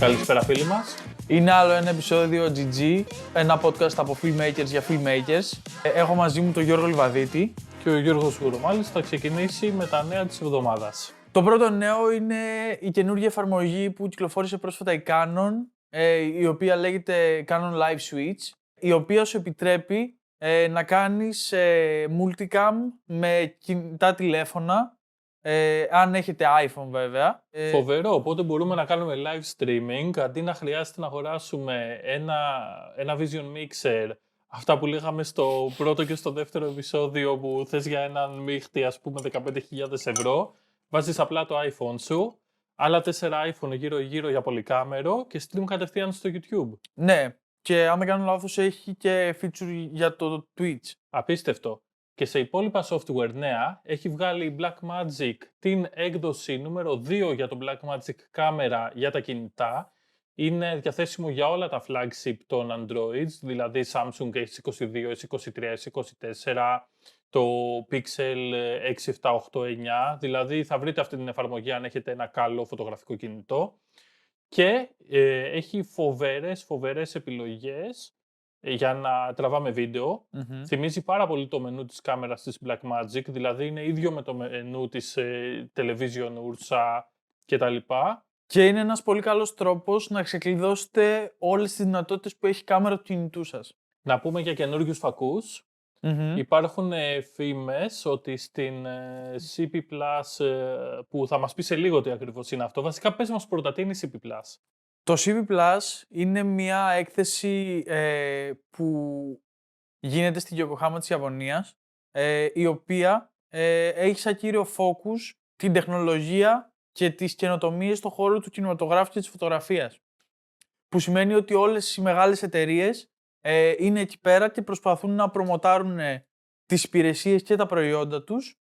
Καλησπέρα φίλοι μας. Είναι άλλο ένα επεισόδιο GG, ένα podcast από filmmakers για filmmakers. Έχω μαζί μου τον Γιώργο Λιβαδίτη. Και ο Γιώργος Γουρομάλης θα ξεκινήσει με τα νέα της εβδομάδας. Το πρώτο νέο είναι η καινούργια εφαρμογή που κυκλοφόρησε πρόσφατα η Canon, η οποία λέγεται Canon Live Switch, η οποία σου επιτρέπει να κάνεις multicam με κινητά τηλέφωνα, αν έχετε iPhone βέβαια. Φοβερό, οπότε μπορούμε να κάνουμε live streaming, αντί να χρειάζεται να αγοράσουμε ένα Vision Mixer, αυτά που λέγαμε στο πρώτο και στο δεύτερο επεισόδιο που θες για έναν μίχτη, ας πούμε 15.000 ευρώ, βάζεις απλά το iPhone σου, άλλα 4 iPhone γύρω-γύρω για πολυκάμερο και stream κατευθείαν στο YouTube. Ναι, και αν δεν κάνω λάθος έχει και feature για το Twitch. Απίστευτο. Και σε υπόλοιπα software νέα, έχει βγάλει η Blackmagic την έκδοση νούμερο 2 για το Blackmagic κάμερα για τα κινητά. Είναι διαθέσιμο για όλα τα flagship των Androids, δηλαδή Samsung S22, S23, S24, το Pixel 6, 7, 8, 9. Δηλαδή θα βρείτε αυτή την εφαρμογή αν έχετε ένα καλό φωτογραφικό κινητό. Και έχει φοβερές επιλογές για να τραβάμε βίντεο. Θυμίζει πάρα πολύ το μενού της κάμερας της Blackmagic, δηλαδή είναι ίδιο με το μενού της Television Ursa κτλ. Και είναι ένας πολύ καλός τρόπος να ξεκλειδώσετε όλες τις δυνατότητες που έχει η κάμερα του κινητού σας. Να πούμε για καινούριους φακούς. Υπάρχουν φήμες ότι στην CP Plus, που θα μας πει σε λίγο τι ακριβώς είναι αυτό. Βασικά πες μας πρώτα, τι είναι η CP Plus. Το CP Plus είναι μια έκθεση που γίνεται στη Γιοκοχάμα της Ιαπωνίας, η οποία έχει σαν κύριο focus την τεχνολογία και τις καινοτομίες στον χώρο του κινηματογράφου και της φωτογραφίας. Που σημαίνει ότι όλες οι μεγάλες εταιρείες είναι εκεί πέρα και προσπαθούν να προμοτάρουν τις υπηρεσίες και τα προϊόντα τους,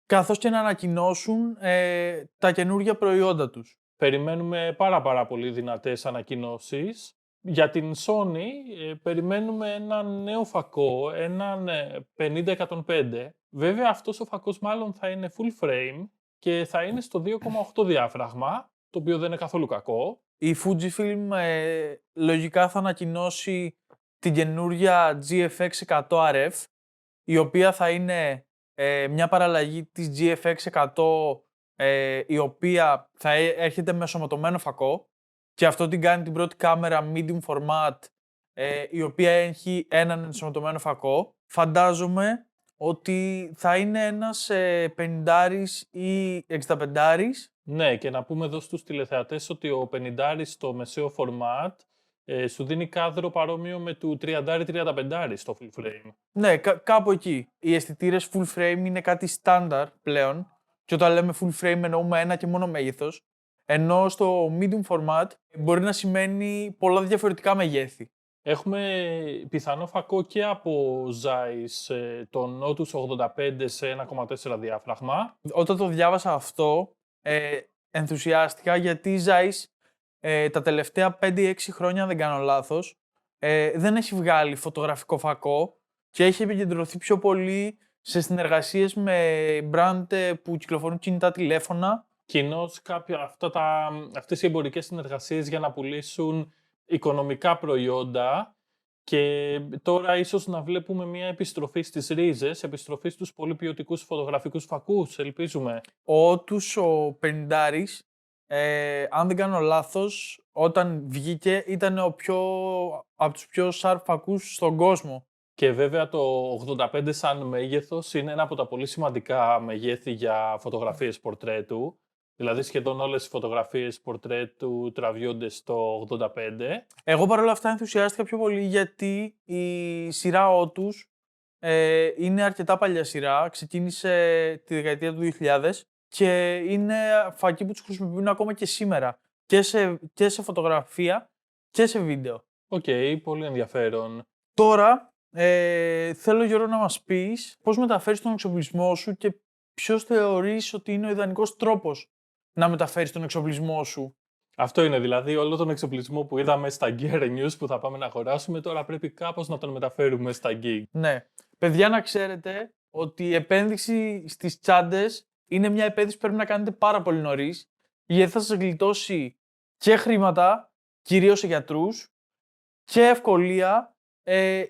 καθώς και να ανακοινώσουν τα καινούργια προϊόντα τους. Περιμένουμε πάρα πολύ δυνατές ανακοινώσεις. Για την Sony περιμένουμε ένα νέο φακό, έναν 50-105. Βέβαια αυτός ο φακός μάλλον θα είναι full frame και θα είναι στο 2,8 διάφραγμα, το οποίο δεν είναι καθόλου κακό. Η Fujifilm λογικά θα ανακοινώσει την καινούργια GFX 100 RF, η οποία θα είναι μια παραλλαγή της GFX 100, η οποία θα έρχεται με ενσωματωμένο φακό και αυτό την κάνει την πρώτη κάμερα medium format, η οποία έχει έναν ενσωματωμένο φακό. Φαντάζομαι ότι θα είναι ένας 50 ή 65. Ναι, και να πούμε εδώ στους τηλεθεατές ότι ο 50 στο μεσαίο format σου δίνει κάδρο παρόμοιο με του 30-35 στο full frame. Ναι, κάπου εκεί. Οι αισθητήρες full frame είναι κάτι στάνταρ πλέον και όταν λέμε full frame εννοούμε ένα και μόνο μέγεθος, ενώ στο medium format μπορεί να σημαίνει πολλά διαφορετικά μεγέθη. Έχουμε πιθανό φακό και από Zeiss, τον Otus 85 σε 1,4 διάφραγμα. Όταν το διάβασα αυτό, ενθουσιάστηκα γιατί η Zeiss τα τελευταία 5-6 χρόνια, αν δεν κάνω λάθος, δεν έχει βγάλει φωτογραφικό φακό και έχει επικεντρωθεί πιο πολύ σε συνεργασίες με brand που κυκλοφορούν κινητά τηλέφωνα. Κοινώς αυτές οι εμπορικές συνεργασίες για να πουλήσουν οικονομικά προϊόντα και τώρα ίσως να βλέπουμε μια επιστροφή στις ρίζες, επιστροφή στους πολύ ποιοτικούς φωτογραφικούς φακούς, ελπίζουμε. Ο Otus ο 50, αν δεν κάνω λάθος, όταν βγήκε ήταν από τους πιο sharp φακούς στον κόσμο. Και βέβαια το 85 σαν μέγεθος είναι ένα από τα πολύ σημαντικά μεγέθη για φωτογραφίες πορτρέτου. Δηλαδή σχεδόν όλες οι φωτογραφίες πορτρέτου τραβιούνται στο 85. Εγώ παρόλα αυτά ενθουσιάστηκα πιο πολύ γιατί η σειρά Otus είναι αρκετά παλιά σειρά, ξεκίνησε τη δεκαετία του 2000 και είναι φακοί που τους χρησιμοποιούν ακόμα και σήμερα και σε φωτογραφία και σε βίντεο. Οκ, πολύ ενδιαφέρον. Τώρα θέλω Γιώργο να μας πεις πώς μεταφέρεις τον εξοπλισμό σου και ποιος θεωρείς ότι είναι ο ιδανικός τρόπος να μεταφέρεις τον εξοπλισμό σου. Αυτό είναι δηλαδή όλο τον εξοπλισμό που είδαμε στα Gear News που θα πάμε να αγοράσουμε, τώρα πρέπει κάπως να τον μεταφέρουμε στα Gig. Ναι. Παιδιά, να ξέρετε ότι η επένδυση στις τσάντες είναι μια επένδυση που πρέπει να κάνετε πάρα πολύ νωρίς, γιατί θα σας γλιτώσει και χρήματα κυρίως σε γιατρούς, και ευκολία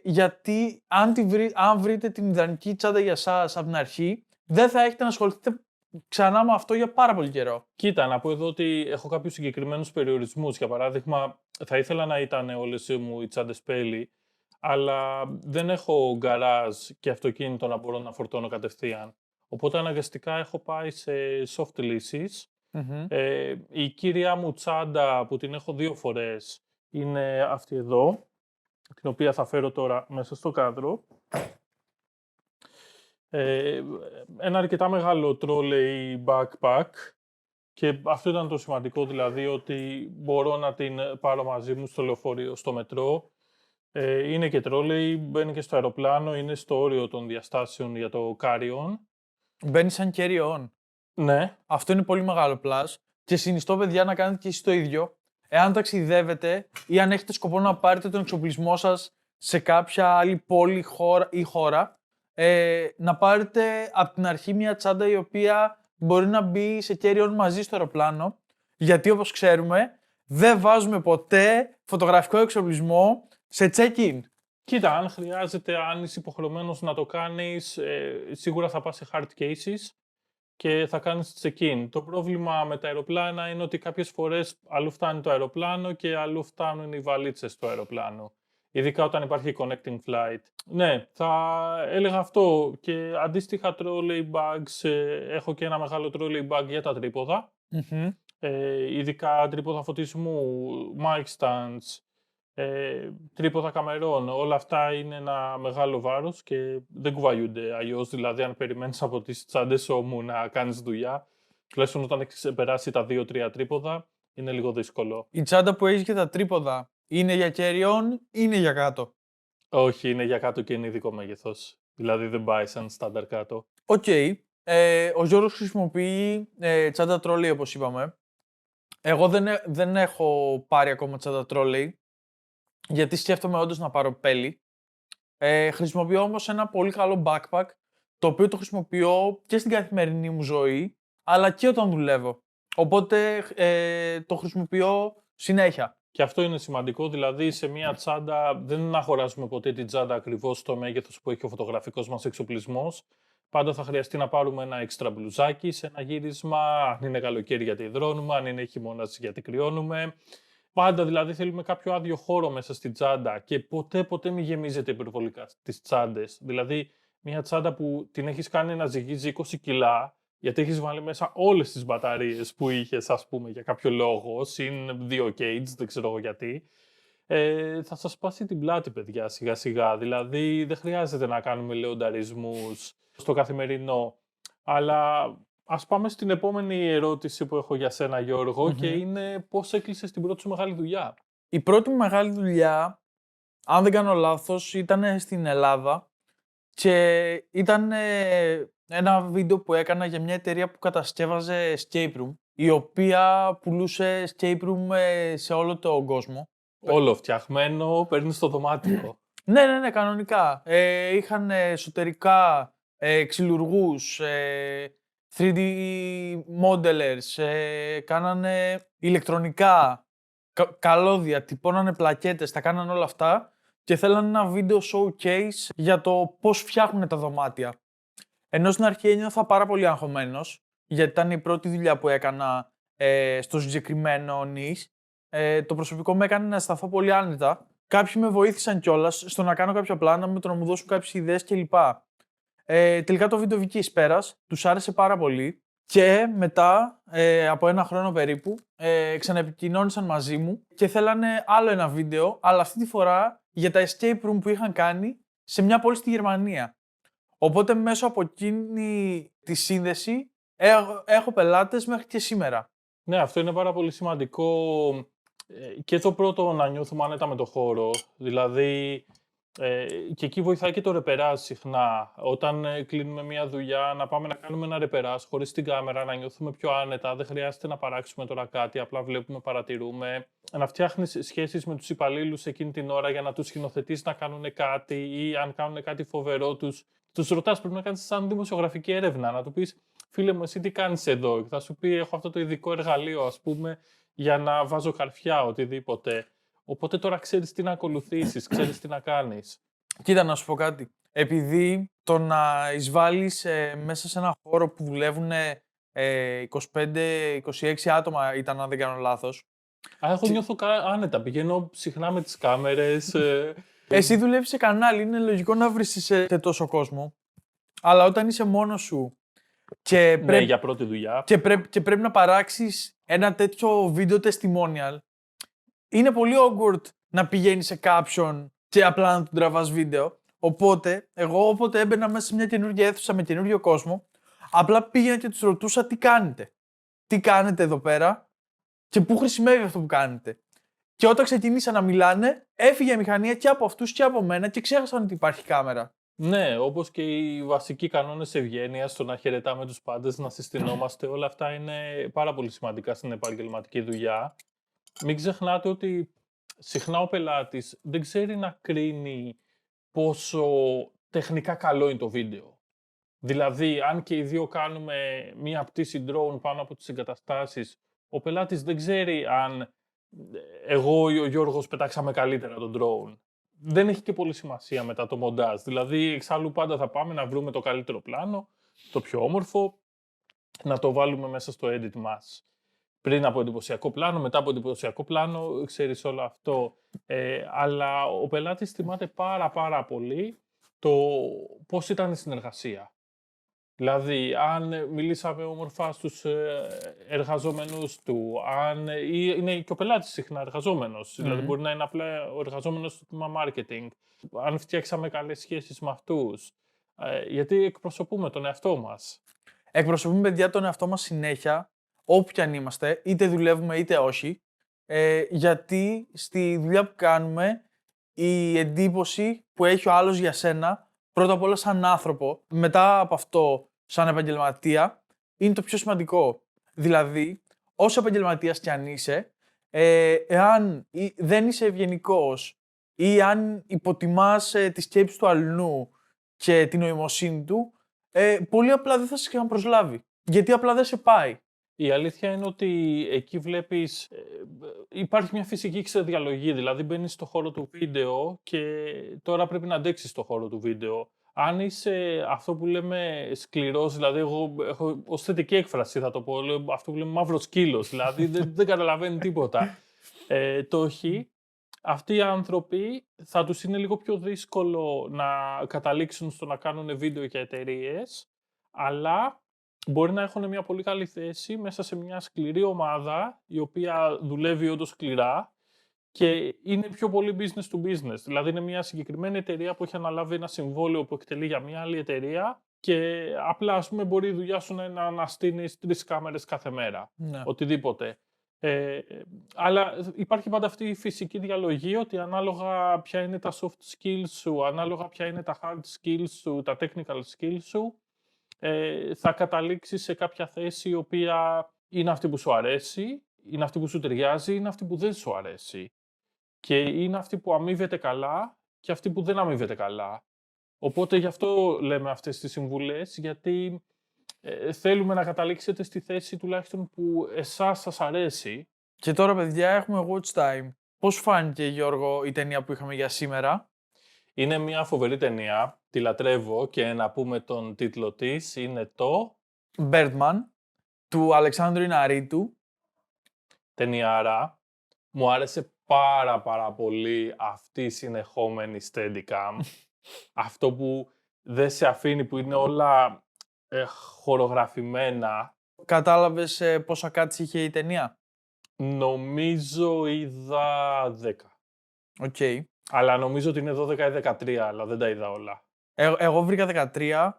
γιατί αν βρείτε την ιδανική τσάντα για σας από την αρχή, δεν θα έχετε να ασχοληθείτε ξανά με αυτό για πάρα πολύ καιρό. Κοίτα, να πω εδώ ότι έχω κάποιους συγκεκριμένους περιορισμούς. Για παράδειγμα, θα ήθελα να ήταν όλες μου οι τσάντες πέλη, αλλά δεν έχω γκαράζ και αυτοκίνητο να μπορώ να φορτώνω κατευθείαν. Οπότε αναγκαστικά έχω πάει σε soft λύσεις. Η κύρια μου τσάντα που την έχω 2 φορές είναι αυτή εδώ, την οποία θα φέρω τώρα μέσα στο κάδρο. Ένα αρκετά μεγάλο trolley backpack και αυτό ήταν το σημαντικό, δηλαδή ότι μπορώ να την πάρω μαζί μου στο λεωφορείο, στο μετρό. Είναι και trolley, μπαίνει και στο αεροπλάνο, είναι στο όριο των διαστάσεων για το carry-on. Μπαίνει σαν carry-on. Ναι. Αυτό είναι πολύ μεγάλο plus και συνιστώ, παιδιά, να κάνετε και εσείς το ίδιο. Εάν ταξιδεύετε ή αν έχετε σκοπό να πάρετε τον εξοπλισμό σας σε κάποια άλλη πόλη ή χώρα, να πάρετε από την αρχή μια τσάντα η οποία μπορεί να μπει σε carry-on μαζί στο αεροπλάνο, γιατί όπως ξέρουμε δεν βάζουμε ποτέ φωτογραφικό εξοπλισμό σε check-in. Κοίτα, αν χρειάζεται, αν είσαι υποχρεωμένος να το κάνεις, σίγουρα θα πας σε hard cases και θα κάνεις check-in. Το πρόβλημα με τα αεροπλάνα είναι ότι κάποιες φορές αλλού φτάνει το αεροπλάνο και αλλού φτάνουν οι βαλίτσες του αεροπλάνου. Ειδικά όταν υπάρχει connecting flight. Ναι, θα έλεγα αυτό. Και αντίστοιχα trolley bags, έχω και ένα μεγάλο trolley bag για τα τρίποδα. Ειδικά τρίποδα φωτισμού, mic stands, τρίποδα καμερών. Όλα αυτά είναι ένα μεγάλο βάρος και δεν κουβαλιούνται αλλιώς. Δηλαδή, αν περιμένεις από τις τσάντες μου να κάνεις δουλειά, τουλάχιστον όταν έχεις περάσει τα 2-3 τρίποδα, είναι λίγο δύσκολο. Η τσάντα που έχεις για τα τρίποδα είναι για carry-on ή είναι για κάτω? Όχι, είναι για κάτω και είναι ειδικό μέγεθος. Δηλαδή δεν πάει σαν στάνταρ κάτω. Οκ. Ο Γιώργος χρησιμοποιεί τσάντα trolley, όπως είπαμε. Εγώ δεν έχω πάρει ακόμα τσάντα trolley, γιατί σκέφτομαι όντως να πάρω πέλη. Χρησιμοποιώ όμως ένα πολύ καλό backpack, το οποίο το χρησιμοποιώ και στην καθημερινή μου ζωή, αλλά και όταν δουλεύω. Οπότε το χρησιμοποιώ συνέχεια. Και αυτό είναι σημαντικό, δηλαδή σε μια τσάντα δεν αγοράζουμε ποτέ την τσάντα ακριβώς στο μέγεθος που έχει ο φωτογραφικός μας εξοπλισμός. Πάντα θα χρειαστεί να πάρουμε ένα έξτρα μπλουζάκι σε ένα γύρισμα, αν είναι καλοκαίρι γιατί υδρώνουμε, αν είναι χειμώνας γιατί κρυώνουμε. Πάντα δηλαδή θέλουμε κάποιο άδειο χώρο μέσα στην τσάντα και ποτέ μην γεμίζετε υπερβολικά τις τσάντες. Δηλαδή μια τσάντα που την έχεις κάνει να ζυγίζει 20 κιλά, γιατί έχεις βάλει μέσα όλες τις μπαταρίες που είχες, ας πούμε, για κάποιο λόγο, συν 2 cage, δεν ξέρω εγώ γιατί, θα σας σπάσει την πλάτη, παιδιά, σιγά σιγά. Δηλαδή δεν χρειάζεται να κάνουμε λεονταρισμούς στο καθημερινό. Αλλά ας πάμε στην επόμενη ερώτηση που έχω για σένα, Γιώργο, και είναι πώς έκλεισες την πρώτη σου μεγάλη δουλειά? Η πρώτη μου μεγάλη δουλειά, αν δεν κάνω λάθος, ήταν στην Ελλάδα και ήταν ένα βίντεο που έκανα για μια εταιρεία που κατασκεύαζε escape room, η οποία πουλούσε escape room σε όλο τον κόσμο. Όλο φτιαχμένο, παίρνεις στο δωμάτιο. Ναι, κανονικά. Είχαν εσωτερικά ξυλουργούς, 3D modelers, κάνανε ηλεκτρονικά, καλώδια, τυπώνανε πλακέτες, τα κάνανε όλα αυτά και θέλανε ένα βίντεο showcase για το πώς φτιάχνουν τα δωμάτια. Ενώ στην αρχή ένιωθα πάρα πολύ αγχωμένος, γιατί ήταν η πρώτη δουλειά που έκανα στο συγκεκριμένο νης. Το προσωπικό με έκανε να σταθώ πολύ άνετα. Κάποιοι με βοήθησαν κιόλας στο να κάνω κάποια πλάνα, με το να μου δώσουν κάποιες ιδέες κλπ. Τελικά το βίντεο βγήκε εις πέρας, τους άρεσε πάρα πολύ και μετά από 1 χρόνο περίπου ξαναεπικοινώνησαν μαζί μου και θέλανε άλλο ένα βίντεο, αλλά αυτή τη φορά για τα escape room που είχαν κάνει σε μια πόλη στη Γερμανία. Οπότε μέσω από εκείνη τη σύνδεση έχω πελάτες μέχρι και σήμερα. Ναι, αυτό είναι πάρα πολύ σημαντικό και το πρώτο να νιώθουμε άνετα με το χώρο. Δηλαδή, και εκεί βοηθάει και το ρεπεράζ συχνά. Όταν κλείνουμε μια δουλειά, να πάμε να κάνουμε ένα ρεπεράζ χωρίς την κάμερα, να νιώθουμε πιο άνετα. Δεν χρειάζεται να παράξουμε τώρα κάτι, απλά βλέπουμε, παρατηρούμε. Να φτιάχνεις σχέσεις με τους υπαλλήλους εκείνη την ώρα για να τους σκηνοθετείς να κάνουν κάτι ή αν κάνουν κάτι φοβερό τους ρωτάς, πρέπει να κάνεις σαν δημοσιογραφική έρευνα, να του πεις, φίλε μου, εσύ τι κάνεις εδώ? Θα σου πει, έχω αυτό το ειδικό εργαλείο, ας πούμε, για να βάζω καρφιά, οτιδήποτε. Οπότε τώρα ξέρεις τι να ακολουθήσεις, ξέρεις τι να κάνεις. Κοίτα, να σου πω κάτι. Επειδή το να εισβάλλεις μέσα σε ένα χώρο που δουλεύουν 25-26 άτομα ήταν, αν δεν κάνω λάθος. Εγώ νιώθω άνετα, πηγαίνω συχνά με τις κάμερες. Εσύ δουλεύεις σε κανάλι, είναι λογικό να βρεις σε τόσο κόσμο. Αλλά όταν είσαι μόνος σου και Ναι, για πρώτη δουλειά. και πρέπει να παράξεις ένα τέτοιο βίντεο testimonial, είναι πολύ awkward να πηγαίνεις σε κάποιον και απλά να του τραβάς βίντεο. Οπότε, εγώ όποτε έμπαινα μέσα σε μια καινούργια αίθουσα με καινούργιο κόσμο, απλά πήγαινα και τους ρωτούσα τι κάνετε. Τι κάνετε εδώ πέρα και πού χρησιμεύει αυτό που κάνετε. Και όταν ξεκίνησαν να μιλάνε, έφυγε η μηχανία και από αυτούς και από μένα και ξέχασαν ότι υπάρχει κάμερα. Ναι, όπως και οι βασικοί κανόνες ευγένειας, το να χαιρετάμε τους πάντες, να συστηνόμαστε, όλα αυτά είναι πάρα πολύ σημαντικά στην επαγγελματική δουλειά. Μην ξεχνάτε ότι συχνά ο πελάτης δεν ξέρει να κρίνει πόσο τεχνικά καλό είναι το βίντεο. Δηλαδή, αν και οι δύο κάνουμε μία πτήση drone πάνω από τις εγκαταστάσεις, ο πελάτης δεν ξέρει αν εγώ ή ο Γιώργος πετάξαμε καλύτερα τον drone. Δεν έχει και πολύ σημασία μετά το μοντάζ. Δηλαδή, εξάλλου πάντα θα πάμε να βρούμε το καλύτερο πλάνο, το πιο όμορφο, να το βάλουμε μέσα στο edit μας. Πριν από εντυπωσιακό πλάνο, μετά από εντυπωσιακό πλάνο, ξέρεις όλο αυτό. Αλλά ο πελάτης θυμάται πάρα πολύ το πώς ήταν η συνεργασία. Δηλαδή, αν μιλήσαμε όμορφα στους εργαζόμενους του, αν είναι και ο πελάτης συχνά εργαζόμενος, δηλαδή μπορεί να είναι απλά ο εργαζόμενος του τμήμα marketing, αν φτιάξαμε καλές σχέσεις με αυτούς, γιατί εκπροσωπούμε τον εαυτό μας. Εκπροσωπούμε, παιδιά, τον εαυτό μας συνέχεια, όπου κι αν είμαστε, είτε δουλεύουμε είτε όχι, γιατί στη δουλειά που κάνουμε η εντύπωση που έχει ο άλλος για σένα, πρώτα απ' όλα σαν άνθρωπο, μετά από αυτό σαν επαγγελματία, είναι το πιο σημαντικό. Δηλαδή, όσο επαγγελματίας κι αν είσαι, εάν δεν είσαι ευγενικός ή αν υποτιμάς τη σκέψη του αλλού και την νοημοσύνη του, πολύ απλά δεν θα σε προσλάβει. Γιατί απλά δεν σε πάει. Η αλήθεια είναι ότι εκεί βλέπεις, υπάρχει μια φυσική ξεδιαλογή, δηλαδή μπαίνεις στο χώρο του βίντεο και τώρα πρέπει να αντέξεις στο χώρο του βίντεο. Αν είσαι αυτό που λέμε σκληρός, δηλαδή εγώ έχω ως θετική έκφραση θα το πω, λέω, αυτό που λέμε μαύρος σκύλος, δηλαδή δεν καταλαβαίνει τίποτα. Το όχι, αυτοί οι άνθρωποι θα τους είναι λίγο πιο δύσκολο να καταλήξουν στο να κάνουν βίντεο για εταιρείες, αλλά μπορεί να έχουν μια πολύ καλή θέση μέσα σε μια σκληρή ομάδα, η οποία δουλεύει όντως σκληρά και είναι πιο πολύ business to business. Δηλαδή είναι μια συγκεκριμένη εταιρεία που έχει αναλάβει ένα συμβόλαιο που εκτελεί για μια άλλη εταιρεία και απλά, ας πούμε, μπορεί η δουλειά σου να είναι να αναστείνεις 3 κάμερες κάθε μέρα. Ναι. Οτιδήποτε. Αλλά υπάρχει πάντα αυτή η φυσική διαλογή ότι ανάλογα ποια είναι τα soft skills σου, ανάλογα ποια είναι τα hard skills σου, τα technical skills σου, θα καταλήξεις σε κάποια θέση η οποία είναι αυτή που σου αρέσει, είναι αυτή που σου ταιριάζει, είναι αυτή που δεν σου αρέσει. Και είναι αυτή που αμείβεται καλά και αυτή που δεν αμείβεται καλά. Οπότε γι' αυτό λέμε αυτές τις συμβουλές, γιατί θέλουμε να καταλήξετε στη θέση τουλάχιστον που εσάς σας αρέσει. Και τώρα, παιδιά, έχουμε watch time. Πώς φάνηκε, Γιώργο, η ταινία που είχαμε για σήμερα? Είναι μια φοβερή ταινία, τη λατρεύω και να πούμε τον τίτλο της, είναι το Birdman, του Αλεξάνδρου Ιναρίτου. Ταινιάρα. Μου άρεσε πάρα πολύ αυτή η συνεχόμενη Steadicam. Αυτό που δεν σε αφήνει, που είναι όλα χορογραφημένα. Κατάλαβες πόσα cuts είχε η ταινία? Νομίζω είδα 10. Οκ. Αλλά νομίζω ότι είναι 12 ή 13, αλλά δεν τα είδα όλα. Εγώ βρήκα 13.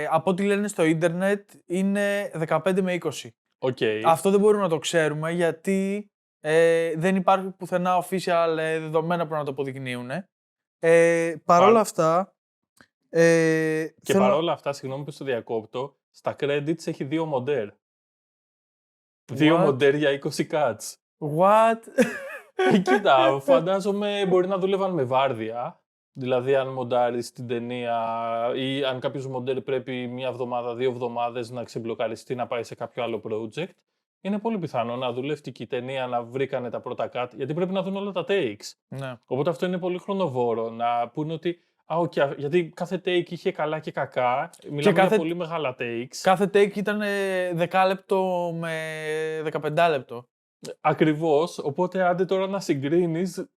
Από ό,τι λένε στο ίντερνετ είναι 15 με 20. Okay. Αυτό δεν μπορούμε να το ξέρουμε γιατί δεν υπάρχει πουθενά official δεδομένα που να το αποδεικνύουν. Παρόλα αυτά... και παρόλα αυτά, συγγνώμη που στο διακόπτω, στα credits έχει 2 μοντέρ. 2 μοντέρ για 20 cuts. What? Κοίτα, φαντάζομαι μπορεί να δούλευαν με βάρδια. Δηλαδή, αν μοντάρεις την ταινία ή αν κάποιος μοντέρ πρέπει 1 εβδομάδα, 2 εβδομάδες να ξεμπλοκαριστεί να πάει σε κάποιο άλλο project, είναι πολύ πιθανό να δουλεύτηκε η ταινία να βρήκανε τα πρώτα cut, γιατί πρέπει να δουν όλα τα takes. Ναι. Οπότε αυτό είναι πολύ χρονοβόρο. Να πούνε ότι. Γιατί κάθε take είχε καλά και κακά. Μιλάμε για πολύ μεγάλα takes. Κάθε take ήταν 10 λεπτό με 15 λεπτό. Ακριβώς. Οπότε άντε τώρα να συγκρίνεις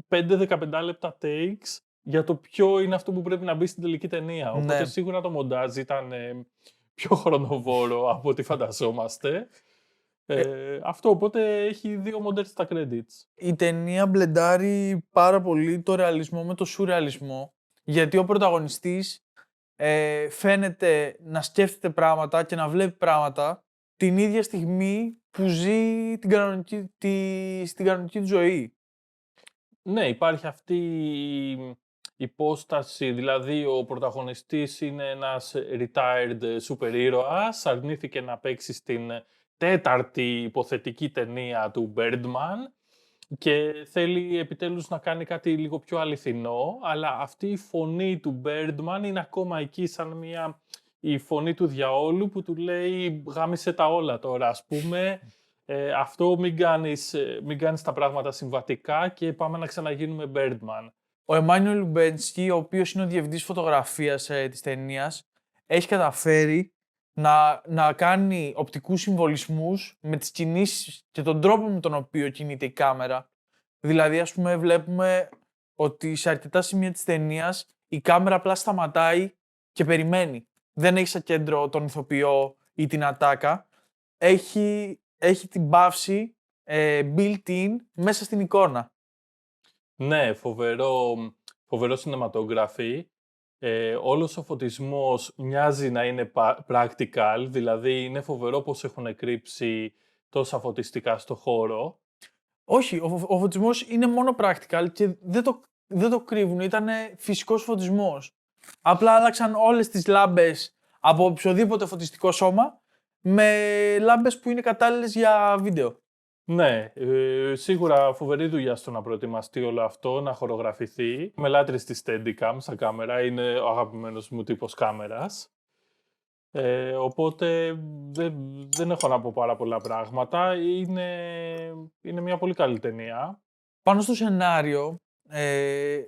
5-15 λεπτά takes για το ποιο είναι αυτό που πρέπει να μπει στην τελική ταινία. Ναι. Οπότε σίγουρα το μοντάζ ήταν πιο χρονοβόρο από ό,τι φανταζόμαστε. Αυτό οπότε έχει 2 μοντέλ στα credits. Η ταινία μπλεντάρει πάρα πολύ το ρεαλισμό με το σουρεαλισμό, γιατί ο πρωταγωνιστής φαίνεται να σκέφτεται πράγματα και να βλέπει πράγματα την ίδια στιγμή που ζει στην κανονική του ζωή. Ναι, υπάρχει αυτή η υπόσταση, δηλαδή ο πρωταγωνιστής είναι ένας retired super ήρωας, αρνήθηκε να παίξει στην 4η υποθετική ταινία του Birdman και θέλει επιτέλους να κάνει κάτι λίγο πιο αληθινό, αλλά αυτή η φωνή του Birdman είναι ακόμα εκεί σαν η φωνή του διαόλου που του λέει γάμισε τα όλα τώρα, ας πούμε. Αυτό μην κάνεις τα πράγματα συμβατικά και πάμε να ξαναγίνουμε Birdman. Ο Εμμάνιουελ Λουμπένσκι, ο οποίος είναι ο διευθυντής φωτογραφίας της ταινίας, έχει καταφέρει να κάνει οπτικούς συμβολισμούς με τις κινήσεις και τον τρόπο με τον οποίο κινείται η κάμερα. Δηλαδή, ας πούμε, βλέπουμε ότι σε αρκετά σημεία της ταινίας η κάμερα απλά σταματάει και περιμένει. Δεν έχει σαν κέντρο τον ηθοποιό ή την ατάκα. Έχει την παύση built-in μέσα στην εικόνα. Ναι, φοβερό cinematography. Όλος ο φωτισμός μοιάζει να είναι practical, δηλαδή είναι φοβερό πως έχουν κρύψει τόσα φωτιστικά στο χώρο. Όχι, ο φωτισμός είναι μόνο practical και δεν το κρύβουν, ήταν φυσικός φωτισμός. Απλά άλλαξαν όλες τις λάμπες από οποιοδήποτε φωτιστικό σώμα με λάμπες που είναι κατάλληλες για βίντεο. Ναι, σίγουρα φοβερή δουλειά στο να προετοιμαστεί όλο αυτό, να χορογραφηθεί. Είμαι λάτρης της Steadicam σαν κάμερα, είναι ο αγαπημένος μου τύπος κάμερας. Οπότε δεν έχω να πω πάρα πολλά πράγματα. Είναι μια πολύ καλή ταινία. Πάνω στο σενάριο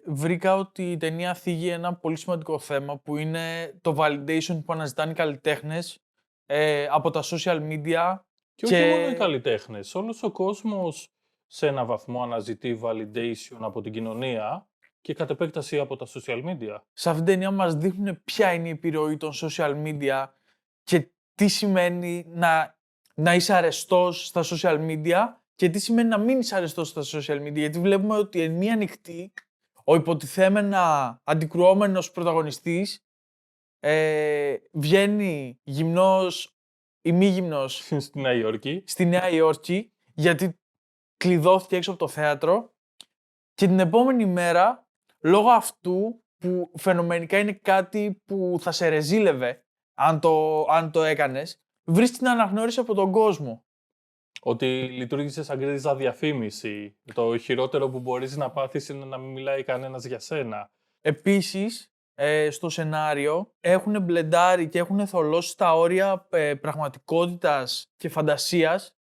βρήκα ότι η ταινία θίγει ένα πολύ σημαντικό θέμα που είναι το validation που αναζητάνε οι καλλιτέχνες από τα social media. Και όχι μόνο οι καλλιτέχνες. Όλος ο κόσμος σε ένα βαθμό αναζητεί validation από την κοινωνία και κατ' επέκταση από τα social media. Σε αυτήν την ταινία μας δείχνουν ποια είναι η επιρροή των social media και τι σημαίνει να είσαι αρεστός στα social media και τι σημαίνει να μην είσαι αρεστός στα social media. Γιατί βλέπουμε ότι εν μία νυχτή ο υποτιθέμενα αντικρουόμενος πρωταγωνιστής βγαίνει γυμνός ή μη γυμνός στη Νέα Υόρκη. Στη Νέα Υόρκη, γιατί κλειδώθηκε έξω από το θέατρο και την επόμενη μέρα, λόγω αυτού που φαινομενικά είναι κάτι που θα σε ρεζίλευε αν το έκανες, βρίσκει την αναγνώριση από τον κόσμο. Ότι λειτουργήσε σαν γκρίζα διαφήμιση. Το χειρότερο που μπορείς να πάθεις είναι να μην μιλάει κανένας για σένα. Επίσης, στο σενάριο έχουν μπλεντάρει και έχουν θολώσει τα όρια πραγματικότητας και φαντασίας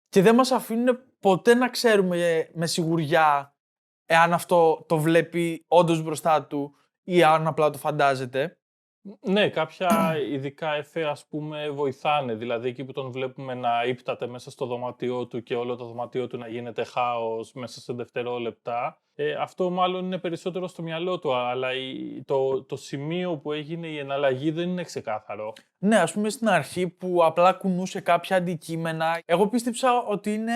και δεν μας αφήνουν ποτέ να ξέρουμε με σιγουριά εάν αυτό το βλέπει όντως μπροστά του ή αν απλά το φαντάζεται. Ναι, κάποια ειδικά εφέ, ας πούμε, βοηθάνε. Δηλαδή, εκεί που τον βλέπουμε να ύπταται μέσα στο δωμάτιό του και όλο το δωμάτιό του να γίνεται χάος μέσα σε δευτερόλεπτα. Αυτό μάλλον είναι περισσότερο στο μυαλό του, αλλά το σημείο που έγινε η εναλλαγή δεν είναι ξεκάθαρο. Ναι, ας πούμε στην αρχή που απλά κουνούσε κάποια αντικείμενα, εγώ πίστεψα ότι είναι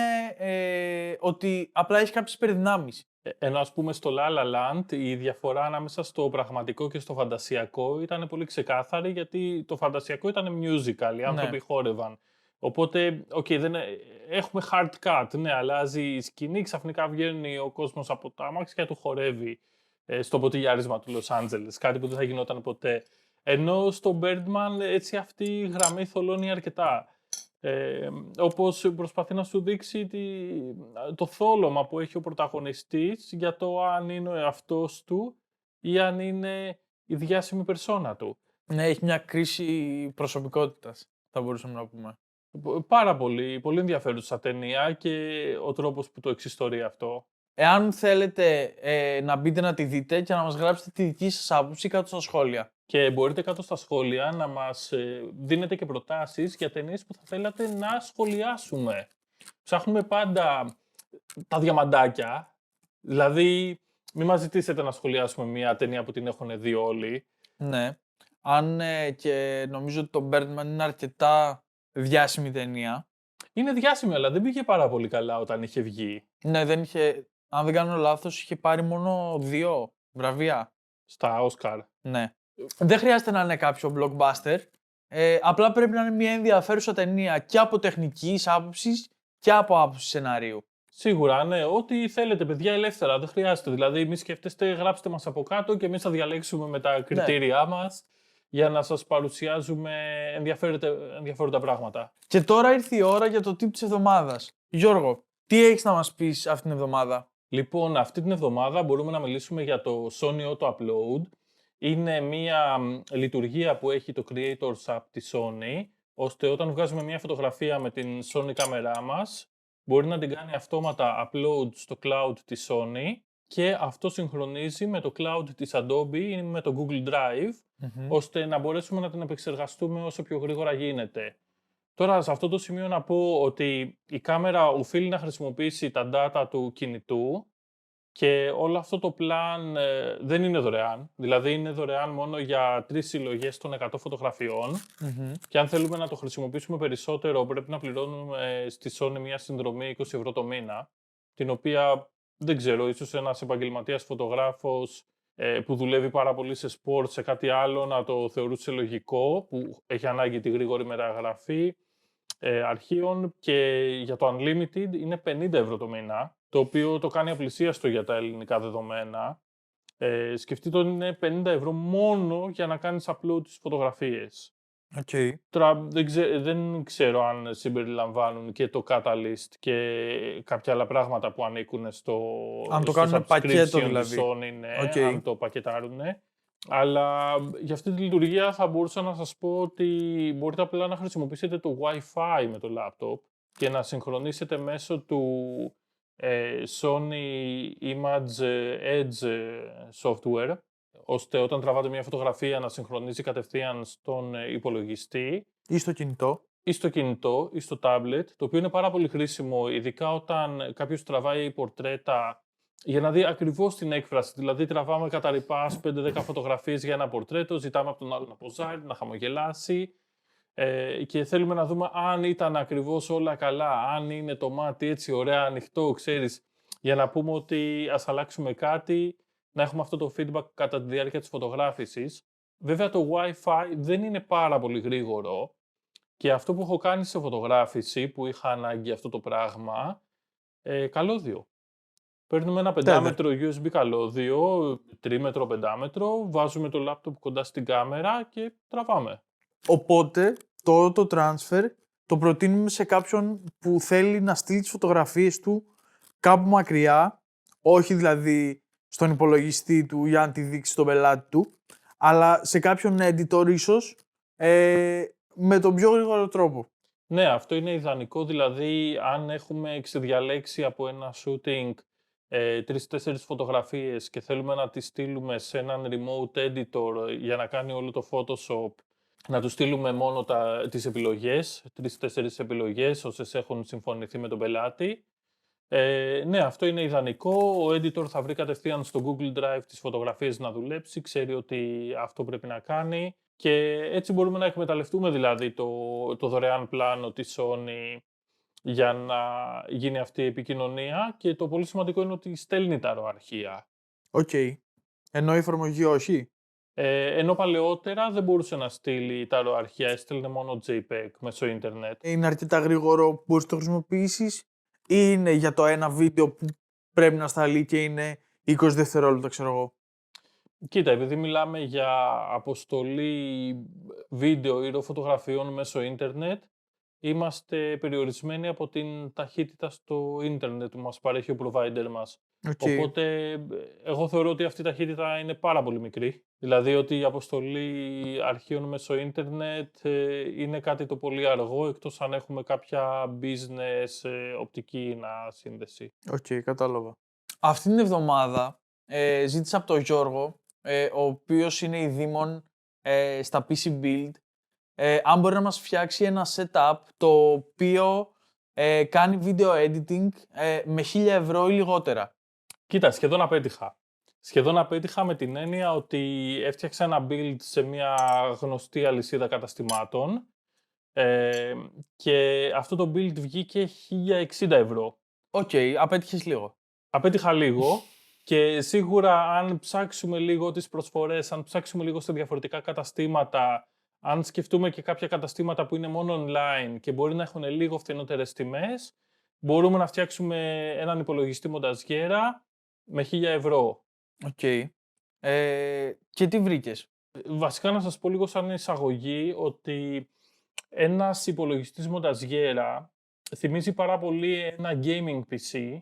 ότι απλά έχει κάποιες υπερδυνάμεις. Ενώ ας πούμε στο La La Land η διαφορά ανάμεσα στο πραγματικό και στο φαντασιακό ήταν πολύ ξεκάθαρη, γιατί το φαντασιακό ήταν musical, οι άνθρωποι χόρευαν. Οπότε, έχουμε hard cut, ναι, αλλάζει η σκηνή, ξαφνικά βγαίνει ο κόσμος από τα αμάξια και του χορεύει στο ποτηλιάρισμα του Λος Άντζελες, κάτι που δεν θα γινόταν ποτέ. Ενώ στο Birdman έτσι αυτή η γραμμή θολώνει αρκετά. Όπως προσπαθεί να σου δείξει το θόλωμα που έχει ο πρωταγωνιστής για το αν είναι ο εαυτός του ή αν είναι η διάσημη περσόνα του. Ναι, έχει μια κρίση προσωπικότητας, θα μπορούσαμε να πούμε. Πάρα πολύ, πολύ ενδιαφέρουσα ταινία και ο τρόπος που το εξιστορεί αυτό. Εάν θέλετε να μπείτε να τη δείτε και να μας γράψετε τη δική σας άποψη κάτω στα σχόλια. Και μπορείτε κάτω στα σχόλια να μας δίνετε και προτάσεις για ταινίες που θα θέλατε να σχολιάσουμε. Ψάχνουμε πάντα τα διαμαντάκια, δηλαδή μην μας ζητήσετε να σχολιάσουμε μια ταινία που την έχουν δει όλοι. Ναι. Αν και νομίζω ότι το Birdman είναι αρκετά διάσημη ταινία. Είναι διάσημη, αλλά δεν πήγε πάρα πολύ καλά όταν είχε βγει Ναι, δεν είχε, αν δεν κάνω λάθος, είχε πάρει μόνο 2 βραβεία. στα Oscar. Ναι. Δεν χρειάζεται να είναι κάποιο blockbuster. Απλά πρέπει να είναι μια ενδιαφέρουσα ταινία και από τεχνικής άποψης και από άποψη σεναρίου. Σίγουρα, ναι. Ό,τι θέλετε, παιδιά, ελεύθερα. Δεν χρειάζεται. Δηλαδή, μη σκέφτεστε, γράψτε μας από κάτω και εμείς θα διαλέξουμε με τα κριτήριά μας για να σας παρουσιάζουμε ενδιαφέροντα πράγματα. Και τώρα ήρθε η ώρα για το tip της εβδομάδας. Γιώργο, τι έχεις να μας πεις αυτήν την εβδομάδα? Λοιπόν, αυτή την εβδομάδα μπορούμε να μιλήσουμε για το Sony Auto Upload. Είναι μια λειτουργία που έχει το Creators App της Sony, ώστε όταν βγάζουμε μια φωτογραφία με την Sony κάμερά μας, μπορεί να την κάνει αυτόματα upload στο cloud της Sony και αυτό συγχρονίζει με το cloud της Adobe ή με το Google Drive, ώστε να μπορέσουμε να την επεξεργαστούμε όσο πιο γρήγορα γίνεται. Τώρα, σε αυτό το σημείο να πω ότι η κάμερα οφείλει να χρησιμοποιήσει τα data του κινητού και όλο αυτό το plan δεν είναι δωρεάν. Δηλαδή, είναι δωρεάν μόνο για 3 συλλογές των 100 φωτογραφιών. Και αν θέλουμε να το χρησιμοποιήσουμε περισσότερο, πρέπει να πληρώνουμε στη Sony μια συνδρομή 20 ευρώ το μήνα, την οποία δεν ξέρω, ίσως ένας επαγγελματίας φωτογράφος που δουλεύει πάρα πολύ σε σπορτ, σε κάτι άλλο, να το θεωρούσε λογικό, που έχει ανάγκη τη γρήγορη μεταγραφή αρχείων, και για το Unlimited είναι 50 ευρώ το μήνα, το οποίο το κάνει απλησίαστο για τα ελληνικά δεδομένα. Σκεφτείτε ότι είναι 50 ευρώ μόνο για να κάνεις upload τις φωτογραφίες. Okay. Τώρα δεν ξέρω αν συμπεριλαμβάνουν και το Catalyst και κάποια άλλα πράγματα που ανήκουν Αν το στο κάνουν πακέτο δηλαδή. της Sony, ναι, αν το πακετάρουν. Αλλά για αυτή τη λειτουργία θα μπορούσα να σας πω ότι μπορείτε απλά να χρησιμοποιήσετε το Wi-Fi με το laptop και να συγχρονίσετε μέσω του Sony Image Edge software, ώστε όταν τραβάτε μια φωτογραφία να συγχρονίζει κατευθείαν στον υπολογιστή Ή στο κινητό. Ή στο κινητό ή στο tablet, το οποίο είναι πάρα πολύ χρήσιμο, ειδικά όταν κάποιος τραβάει πορτρέτα για να δει ακριβώς την έκφραση. Δηλαδή, τραβάμε κατά ρηπάς 5-10 φωτογραφίες για ένα πορτρέτο, ζητάμε από τον άλλο να ποζάρει, να χαμογελάσει και θέλουμε να δούμε αν ήταν ακριβώς όλα καλά, αν είναι το μάτι έτσι ωραία ανοιχτό, ξέρεις, για να πούμε ότι ας αλλάξουμε κάτι, να έχουμε αυτό το feedback κατά τη διάρκεια της φωτογράφησης. Βέβαια, το Wi-Fi δεν είναι πάρα πολύ γρήγορο. Και αυτό που έχω κάνει σε φωτογράφηση, που είχα ανάγκη αυτό το πράγμα, καλώδιο. Παίρνουμε ένα 5μέτρο USB καλώδιο, 3μέτρο, 5μέτρο, βάζουμε το laptop κοντά στην κάμερα και τραβάμε. Οπότε, το auto transfer το προτείνουμε σε κάποιον που θέλει να στείλει τις φωτογραφίες του κάπου μακριά, όχι δηλαδή στον υπολογιστή του για να τη δείξει στον πελάτη του, αλλά σε κάποιον editor ίσως, με τον πιο γρήγορο τρόπο. Ναι, αυτό είναι ιδανικό, δηλαδή αν έχουμε ξεδιαλέξει από ένα shooting 3-4 φωτογραφίες και θέλουμε να τις στείλουμε σε έναν remote editor για να κάνει όλο το Photoshop, να του στείλουμε μόνο τις επιλογές, 3-4 επιλογές, όσες έχουν συμφωνηθεί με τον πελάτη. Ναι, αυτό είναι ιδανικό. Ο editor θα βρει κατευθείαν στο Google Drive τις φωτογραφίες να δουλέψει, ξέρει ότι αυτό πρέπει να κάνει και έτσι μπορούμε να εκμεταλλευτούμε δηλαδή το δωρεάν πλάνο της Sony για να γίνει αυτή η επικοινωνία, και το πολύ σημαντικό είναι ότι στέλνει τα ροαρχεία. Οκ. Ενώ η εφαρμογή όχι. Ενώ παλαιότερα δεν μπορούσε να στείλει τα ροαρχεία, έστελνε μόνο JPEG μέσω ίντερνετ. Είναι αρκετά γρήγορο που μπορείς να το χρησιμοποιήσεις, ή είναι για το ένα βίντεο που πρέπει να σταλεί και είναι 20 δευτερόλεπτα, ξέρω εγώ? Κοίτα, επειδή μιλάμε για αποστολή βίντεο ή φωτογραφιών μέσω ίντερνετ, είμαστε περιορισμένοι από την ταχύτητα στο ίντερνετ που μας παρέχει ο provider μας. Οπότε εγώ θεωρώ ότι αυτή η ταχύτητα είναι πάρα πολύ μικρή. Δηλαδή ότι η αποστολή αρχείων μέσω ίντερνετ είναι κάτι το πολύ αργό, εκτός αν έχουμε κάποια business οπτική σύνδεση. Οκ, κατάλαβα. Αυτή την εβδομάδα ζήτησα από τον Γιώργο, ο οποίος είναι ειδήμων στα PC Build, αν μπορεί να μας φτιάξει ένα setup το οποίο κάνει video editing με 1.000 ευρώ ή λιγότερα. Κοίτα, σχεδόν απέτυχα. Σχεδόν απέτυχα με την έννοια ότι έφτιαξα ένα build σε μια γνωστή αλυσίδα καταστημάτων και αυτό το build βγήκε 1.060 ευρώ. Οκ, απέτυχες λίγο. Απέτυχα λίγο και σίγουρα αν ψάξουμε λίγο τις προσφορές, αν ψάξουμε λίγο σε διαφορετικά καταστήματα, αν σκεφτούμε και κάποια καταστήματα που είναι μόνο online και μπορεί να έχουν λίγο φθηνότερες τιμές, μπορούμε να φτιάξουμε έναν υπολογιστή μονταζιέρα με 1.000 ευρώ. Οκ. Και τι βρήκες? Βασικά να σας πω λίγο σαν εισαγωγή ότι ένας υπολογιστής μονταζιέρα θυμίζει πάρα πολύ ένα gaming PC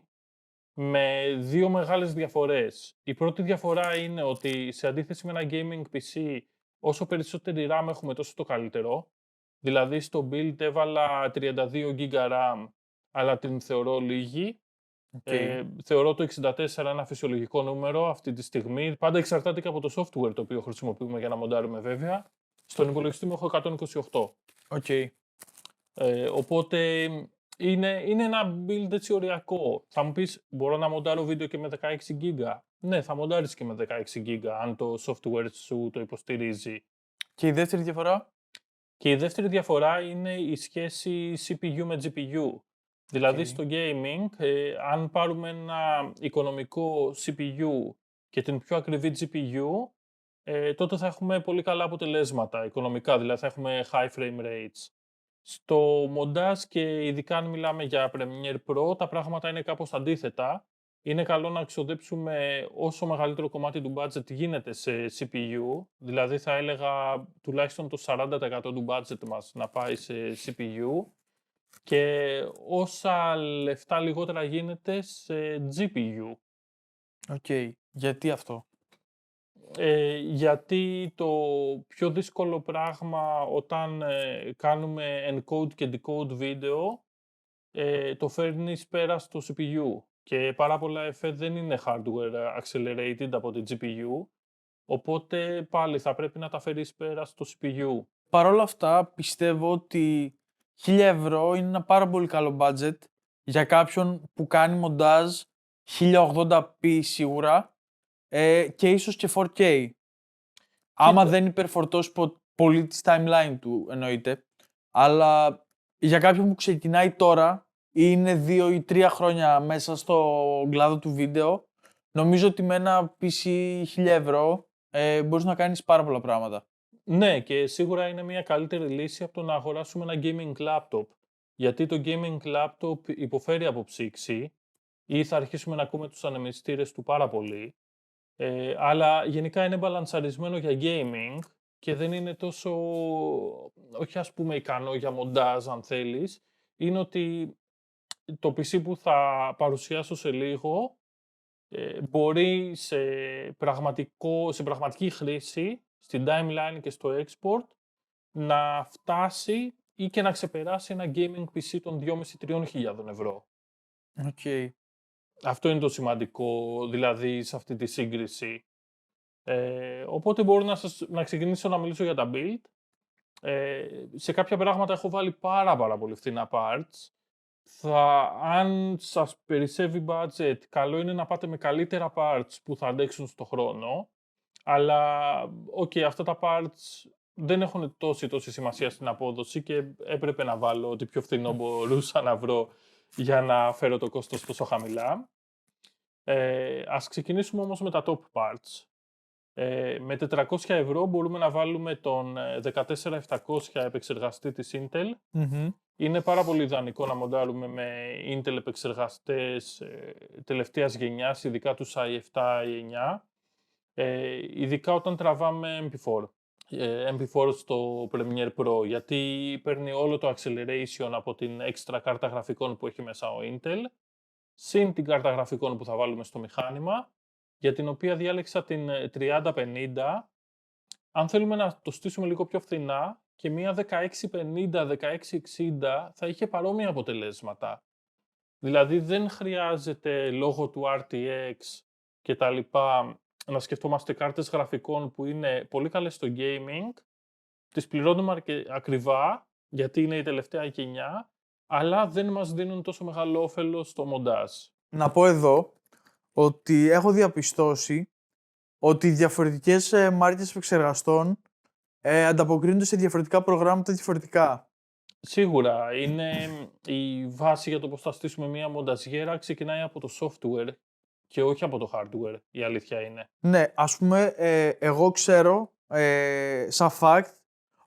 με δύο μεγάλες διαφορές. Η πρώτη διαφορά είναι ότι σε αντίθεση με ένα gaming PC, όσο περισσότερη RAM έχουμε τόσο το καλύτερο. Δηλαδή στο build έβαλα 32 GB RAM, αλλά την θεωρώ λίγη. Θεωρώ το 64 ένα φυσιολογικό νούμερο αυτή τη στιγμή. Πάντα εξαρτάται και από το software το οποίο χρησιμοποιούμε για να μοντάρουμε βέβαια. Στον υπολογιστή μου έχω 128. Οπότε είναι ένα build έτσι οριακό. Θα μου πεις, μπορώ να μοντάρω βίντεο και με 16 GB. Ναι, θα μοντάρεις και με 16 GB αν το software σου το υποστηρίζει. Και η δεύτερη διαφορά? Και η δεύτερη διαφορά είναι η σχέση CPU με GPU. Δηλαδή στο gaming, αν πάρουμε ένα οικονομικό CPU και την πιο ακριβή GPU, τότε θα έχουμε πολύ καλά αποτελέσματα οικονομικά, δηλαδή θα έχουμε high frame rates. Στο montage και ειδικά αν μιλάμε για Premiere Pro, τα πράγματα είναι κάπως αντίθετα. Είναι καλό να ξοδέψουμε όσο μεγαλύτερο κομμάτι του budget γίνεται σε CPU, δηλαδή θα έλεγα τουλάχιστον το 40% του budget μας να πάει σε CPU και όσα λεφτά λιγότερα γίνεται σε GPU. Γιατί αυτό? Γιατί το πιο δύσκολο πράγμα όταν κάνουμε encode και decode βίντεο το φέρνεις πέρα στο CPU και πάρα πολλά εφέ δεν είναι hardware accelerated από την GPU, οπότε πάλι θα πρέπει να τα φέρεις πέρα στο CPU. Παρ' όλα αυτά πιστεύω ότι 1.000 ευρώ είναι ένα πάρα πολύ καλό budget για κάποιον που κάνει μοντάζ 1080p σίγουρα και ίσως και 4K. Άμα δεν υπερφορτώσει πολύ τη timeline του εννοείται. Αλλά για κάποιον που ξεκινάει τώρα ή είναι 2 ή 3 χρόνια μέσα στο κλάδο του βίντεο, νομίζω ότι με ένα PC 1.000 ευρώ μπορείς να κάνεις πάρα πολλά πράγματα. Ναι, και σίγουρα είναι μια καλύτερη λύση από το να αγοράσουμε ένα gaming laptop. Γιατί το gaming laptop υποφέρει από ψήξη ή θα αρχίσουμε να ακούμε τους ανεμιστήρες του πάρα πολύ. Αλλά γενικά είναι μπαλανσαρισμένο για gaming και δεν είναι τόσο, όχι ας πούμε ικανό για μοντάζ αν θέλεις. Είναι ότι το PC που θα παρουσιάσω σε λίγο μπορεί σε πραγματική χρήση, στην timeline και στο export, να φτάσει ή και να ξεπεράσει ένα gaming PC των 2.500-3.000 ευρώ. Αυτό είναι το σημαντικό, δηλαδή, σε αυτή τη σύγκριση. Οπότε μπορώ να ξεκινήσω να μιλήσω για τα build. Σε κάποια πράγματα έχω βάλει πάρα πολύ φθηνά parts. Αν σας περισσεύει budget, καλό είναι να πάτε με καλύτερα parts που θα αντέξουν στο χρόνο. Αλλά, αυτά τα parts δεν έχουν τόση σημασία στην απόδοση και έπρεπε να βάλω ό,τι πιο φθηνό μπορούσα να βρω για να φέρω το κόστος τόσο χαμηλά. Ας ξεκινήσουμε όμως με τα top parts. Με 400 ευρώ μπορούμε να βάλουμε τον 14700 επεξεργαστή της Intel. Είναι πάρα πολύ ιδανικό να μοντάρουμε με Intel επεξεργαστές τελευταίας γενιάς, ειδικά τους i7, i9, ειδικά όταν τραβάμε MP4. MP4 στο Premiere Pro, γιατί παίρνει όλο το acceleration από την έξτρα κάρτα γραφικών που έχει μέσα ο Intel συν την κάρτα γραφικών που θα βάλουμε στο μηχάνημα, για την οποία διάλεξα την 3050. Αν θέλουμε να το στήσουμε λίγο πιο φθηνά, και μία 1650-1660 θα είχε παρόμοια αποτελέσματα. Δηλαδή δεν χρειάζεται λόγω του RTX και τα λοιπά να σκεφτόμαστε κάρτες γραφικών που είναι πολύ καλές στο gaming, τις πληρώνουμε ακριβά γιατί είναι η τελευταία γενιά, αλλά δεν μας δίνουν τόσο μεγάλο όφελος στο μοντάζ. Να πω εδώ ότι έχω διαπιστώσει ότι οι διαφορετικές μάρκες επεξεργαστών ανταποκρίνονται σε διαφορετικά προγράμματα διαφορετικά. Σίγουρα, είναι η βάση για το πώς θα στήσουμε μία μονταζιέρα ξεκινάει από το software και όχι από το hardware, η αλήθεια είναι. Ναι, ας πούμε, εγώ ξέρω, σαν fact,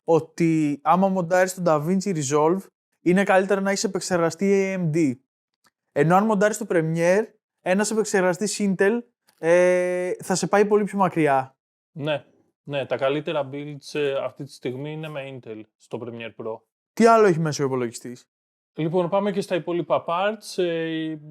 ότι άμα μοντάρεις το DaVinci Resolve, είναι καλύτερα να έχεις επεξεργαστή AMD. Ενώ αν μοντάρεις το Premiere, ένας επεξεργαστής Intel θα σε πάει πολύ πιο μακριά. Ναι, τα καλύτερα builds αυτή τη στιγμή είναι με Intel στο Premiere Pro. Τι άλλο έχει μέσα ο υπολογιστής? Λοιπόν, πάμε και στα υπόλοιπα parts,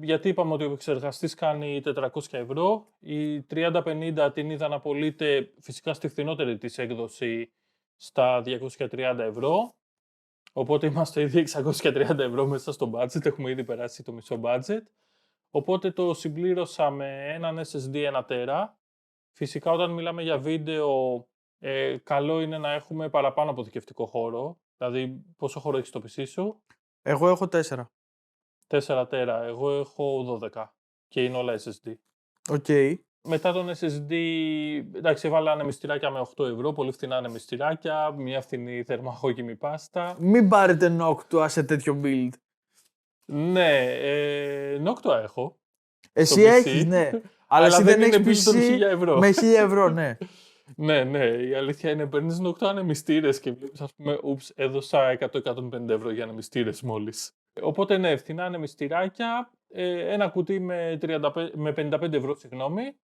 γιατί είπαμε ότι ο επεξεργαστής κάνει 400 ευρώ. Η 3050 την είδα να πωλείται φυσικά στη φθηνότερη της έκδοση στα 230 ευρώ. Οπότε είμαστε ήδη 630 ευρώ μέσα στο budget, έχουμε ήδη περάσει το μισό budget. Οπότε το συμπλήρωσα με έναν SSD 1 τέρα. Φυσικά όταν μιλάμε για βίντεο, καλό είναι να έχουμε παραπάνω αποθηκευτικό χώρο. Δηλαδή, πόσο χώρο έχεις στο PC σου? Εγώ έχω 4. 4 τέρα, εγώ έχω 12 και είναι όλα SSD. Οκ. Μετά τον SSD, εντάξει, έβαλα ανεμιστηράκια με 8 ευρώ, πολύ φθηνά ανεμιστηράκια, μια φθηνή θερμαχώκιμη πάστα. Μην πάρετε Noctua σε τέτοιο build. Ναι, Noctua έχω. Εσύ PC. έχεις, ναι. Αλλά εσύ δεν είναι έχεις build των PC 1000 ευρώ. με 1000 ευρώ, ναι. Ναι, η αλήθεια είναι παίρνεις Noctua ανεμιστήρες και βλέπεις, ας πούμε, έδωσα 100-150 ευρώ για ανεμιστήρες μόλις. Οπότε ναι, φθηνά ανεμιστηράκια, ένα κουτί με 55 ευρώ, συγγνώμη.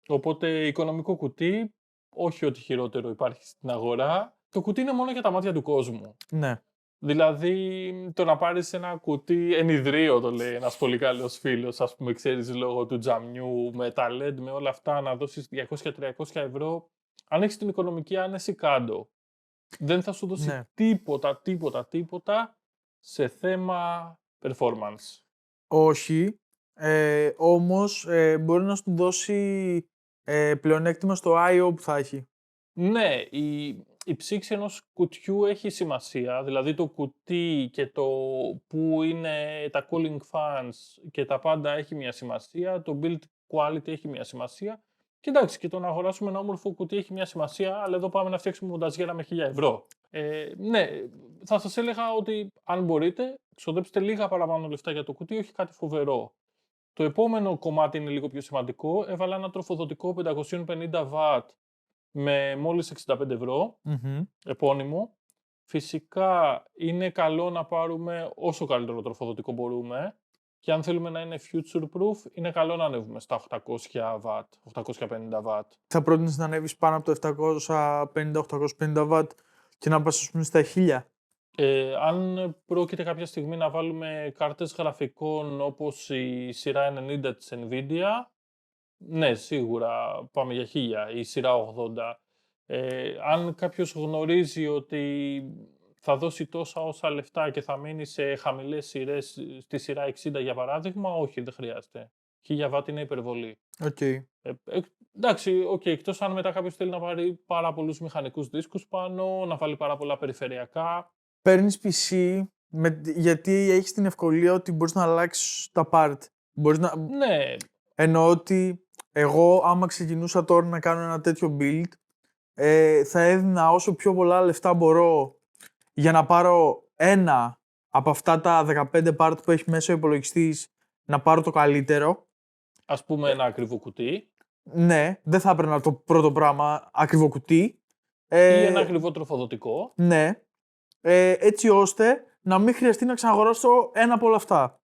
Οπότε οικονομικό κουτί, όχι ότι χειρότερο υπάρχει στην αγορά. Το κουτί είναι μόνο για τα μάτια του κόσμου. Ναι. Δηλαδή, το να πάρεις ένα κουτί ενιδρίο, το λέει ένας πολύ καλός φίλος, ας πούμε, ξέρεις, λόγω του τζαμιού, με τα LED, με όλα αυτά, να δώσεις 200-300 ευρώ. Αν έχεις την οικονομική άνεση, κάντο. Δεν θα σου δώσει Ναι. τίποτα σε θέμα performance. Όχι. Όμως μπορεί να σου δώσει πλεονέκτημα στο I.O. που θα έχει. Ναι, η ψήξη ενός κουτιού έχει σημασία, δηλαδή το κουτί και το που είναι τα cooling fans και τα πάντα έχει μια σημασία, το build quality έχει μια σημασία. Και εντάξει, και το να αγοράσουμε ένα όμορφο κουτί έχει μια σημασία, αλλά εδώ πάμε να φτιάξουμε μονταζιέρα με 1000 ευρώ. Ναι, θα σας έλεγα ότι αν μπορείτε, ξοδέψτε λίγα παραπάνω λεφτά για το κουτί, όχι κάτι φοβερό. Το επόμενο κομμάτι είναι λίγο πιο σημαντικό. Έβαλα ένα τροφοδοτικό 550W με μόλις 65 ευρώ, επώνυμο. Φυσικά είναι καλό να πάρουμε όσο καλύτερο τροφοδοτικό μπορούμε και αν θέλουμε να είναι future proof, είναι καλό να ανέβουμε στα 800W, 850W. Θα πρότεινες να ανέβεις πάνω από το 750-850W και να πας, ας πούμε, στα 1000. Αν πρόκειται κάποια στιγμή να βάλουμε κάρτες γραφικών όπως η σειρά 90 της Nvidia, ναι, σίγουρα πάμε για 1000 ή σειρά 80. Αν κάποιος γνωρίζει ότι θα δώσει τόσα όσα λεφτά και θα μείνει σε χαμηλές σειρές στη σειρά 60 για παράδειγμα, όχι, δεν χρειάζεται. 1000W είναι υπερβολή. Okay. Εντάξει, εκτός αν μετά κάποιος θέλει να πάρει πάρα πολλούς μηχανικούς δίσκους πάνω, να βάλει πάρα πολλά περιφερειακά. Παίρνεις PC γιατί έχεις την ευκολία ότι μπορείς να αλλάξεις τα part. Ναι. Εννοώ ότι εγώ άμα ξεκινούσα τώρα να κάνω ένα τέτοιο build, θα έδινα όσο πιο πολλά λεφτά μπορώ για να πάρω ένα από αυτά τα 15 part που έχει μέσα ο υπολογιστής, να πάρω το καλύτερο. Ας πούμε ένα ακριβό κουτί. Ναι, δεν θα έπαιρνα το πρώτο πράγμα ακριβό κουτί. Ή ένα ακριβό τροφοδοτικό. Ναι. Έτσι ώστε να μην χρειαστεί να ξαναγοράσω ένα από όλα αυτά.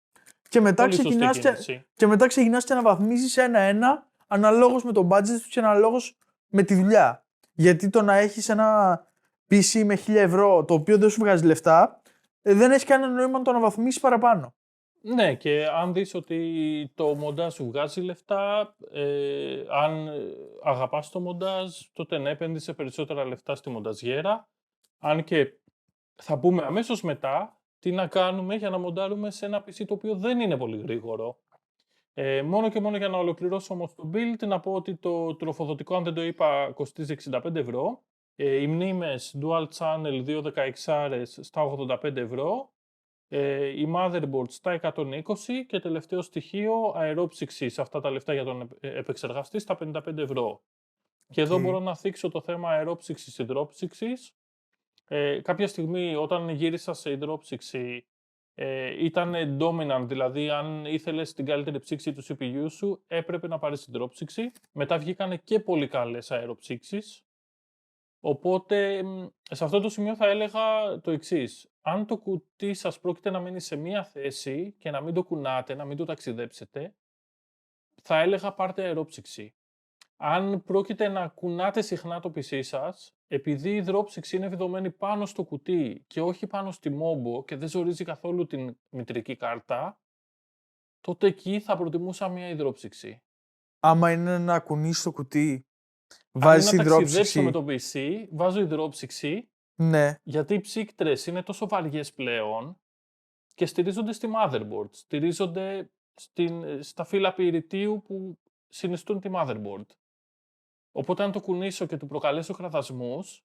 Και μετά ξεκινάς και αναβαθμίζεις ένα-ένα αναλόγως με το budget του και αναλόγως με τη δουλειά. Γιατί το να έχεις ένα PC με 1000 ευρώ το οποίο δεν σου βγάζει λεφτά, δεν έχει κανένα νόημα να το αναβαθμίσεις παραπάνω. Ναι, και αν δεις ότι το μοντάζ σου βγάζει λεφτά, αν αγαπάς το μοντάζ, τότε ναι, επένδυσε περισσότερα λεφτά στη μονταζιέρα. Αν και θα πούμε αμέσως μετά τι να κάνουμε για να μοντάρουμε σε ένα PC το οποίο δεν είναι πολύ γρήγορο. Μόνο και μόνο για να ολοκληρώσω όμως το build, να πω ότι το τροφοδοτικό, αν δεν το είπα, κοστίζει 65€. Οι μνήμες Dual Channel 2 16 στα 85€. Η motherboard στα 120 και τελευταίο στοιχείο αερόψυξη σε αυτά τα λεφτά για τον επεξεργαστή στα 55€. Και εδώ μπορώ να θίξω το θέμα αερόψυξης υδρόψυξης. Κάποια στιγμή όταν γύρισα σε υδρόψυξη ήταν dominant, δηλαδή αν ήθελες την καλύτερη ψήξη του CPU σου έπρεπε να πάρεις υδρόψυξη. Μετά βγήκανε και πολύ καλές αεροψύξεις. Οπότε σε αυτό το σημείο θα έλεγα το εξής. Αν το κουτί σας πρόκειται να μείνει σε μία θέση και να μην το κουνάτε, να μην το ταξιδέψετε, θα έλεγα πάρτε αερόψυξη. Αν πρόκειται να κουνάτε συχνά το PC σας, επειδή η υδρόψυξη είναι βιδωμένη πάνω στο κουτί και όχι πάνω στη μόμπο και δεν ζορίζει καθόλου την μητρική κάρτα, τότε εκεί θα προτιμούσα μία υδρόψυξη. Άμα είναι να κουνείς το κουτί, Αν βάζεις είναι να ταξιδέψω υδρόψυξη. με το PC, βάζω υδρόψυξη, Ναι. γιατί οι ψύκτρες είναι τόσο βαριές πλέον και στηρίζονται στη motherboard, στηρίζονται στα φύλλα πυρητίου που συνιστούν τη motherboard. Οπότε αν το κουνήσω και του προκαλέσω κραδασμούς,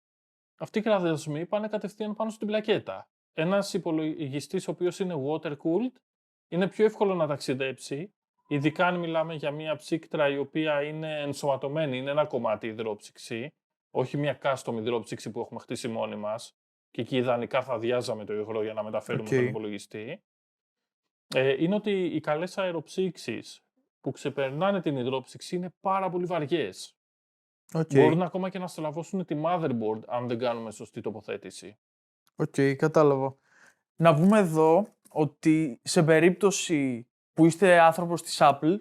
αυτοί οι κραδασμοί πάνε κατευθείαν πάνω στην πλακέτα. Ένας υπολογιστής ο οποίος είναι water cooled είναι πιο εύκολο να ταξιδέψει, ειδικά αν μιλάμε για μια ψύκτρα η οποία είναι ενσωματωμένη, είναι ένα κομμάτι υδρόψυξη, όχι μια custom υδρόψυξη που έχουμε χτίσει μόνοι μας και εκεί ιδανικά θα αδειάζαμε το υγρό για να μεταφέρουμε τον υπολογιστή. Είναι ότι οι καλές αεροψύξεις που ξεπερνάνε την υδρόψυξη είναι πάρα πολύ βαριές. Μπορούν ακόμα και να στραβώσουν τη motherboard αν δεν κάνουμε σωστή τοποθέτηση. Κατάλαβα. Να πούμε εδώ ότι σε περίπτωση που είστε άνθρωπος της Apple,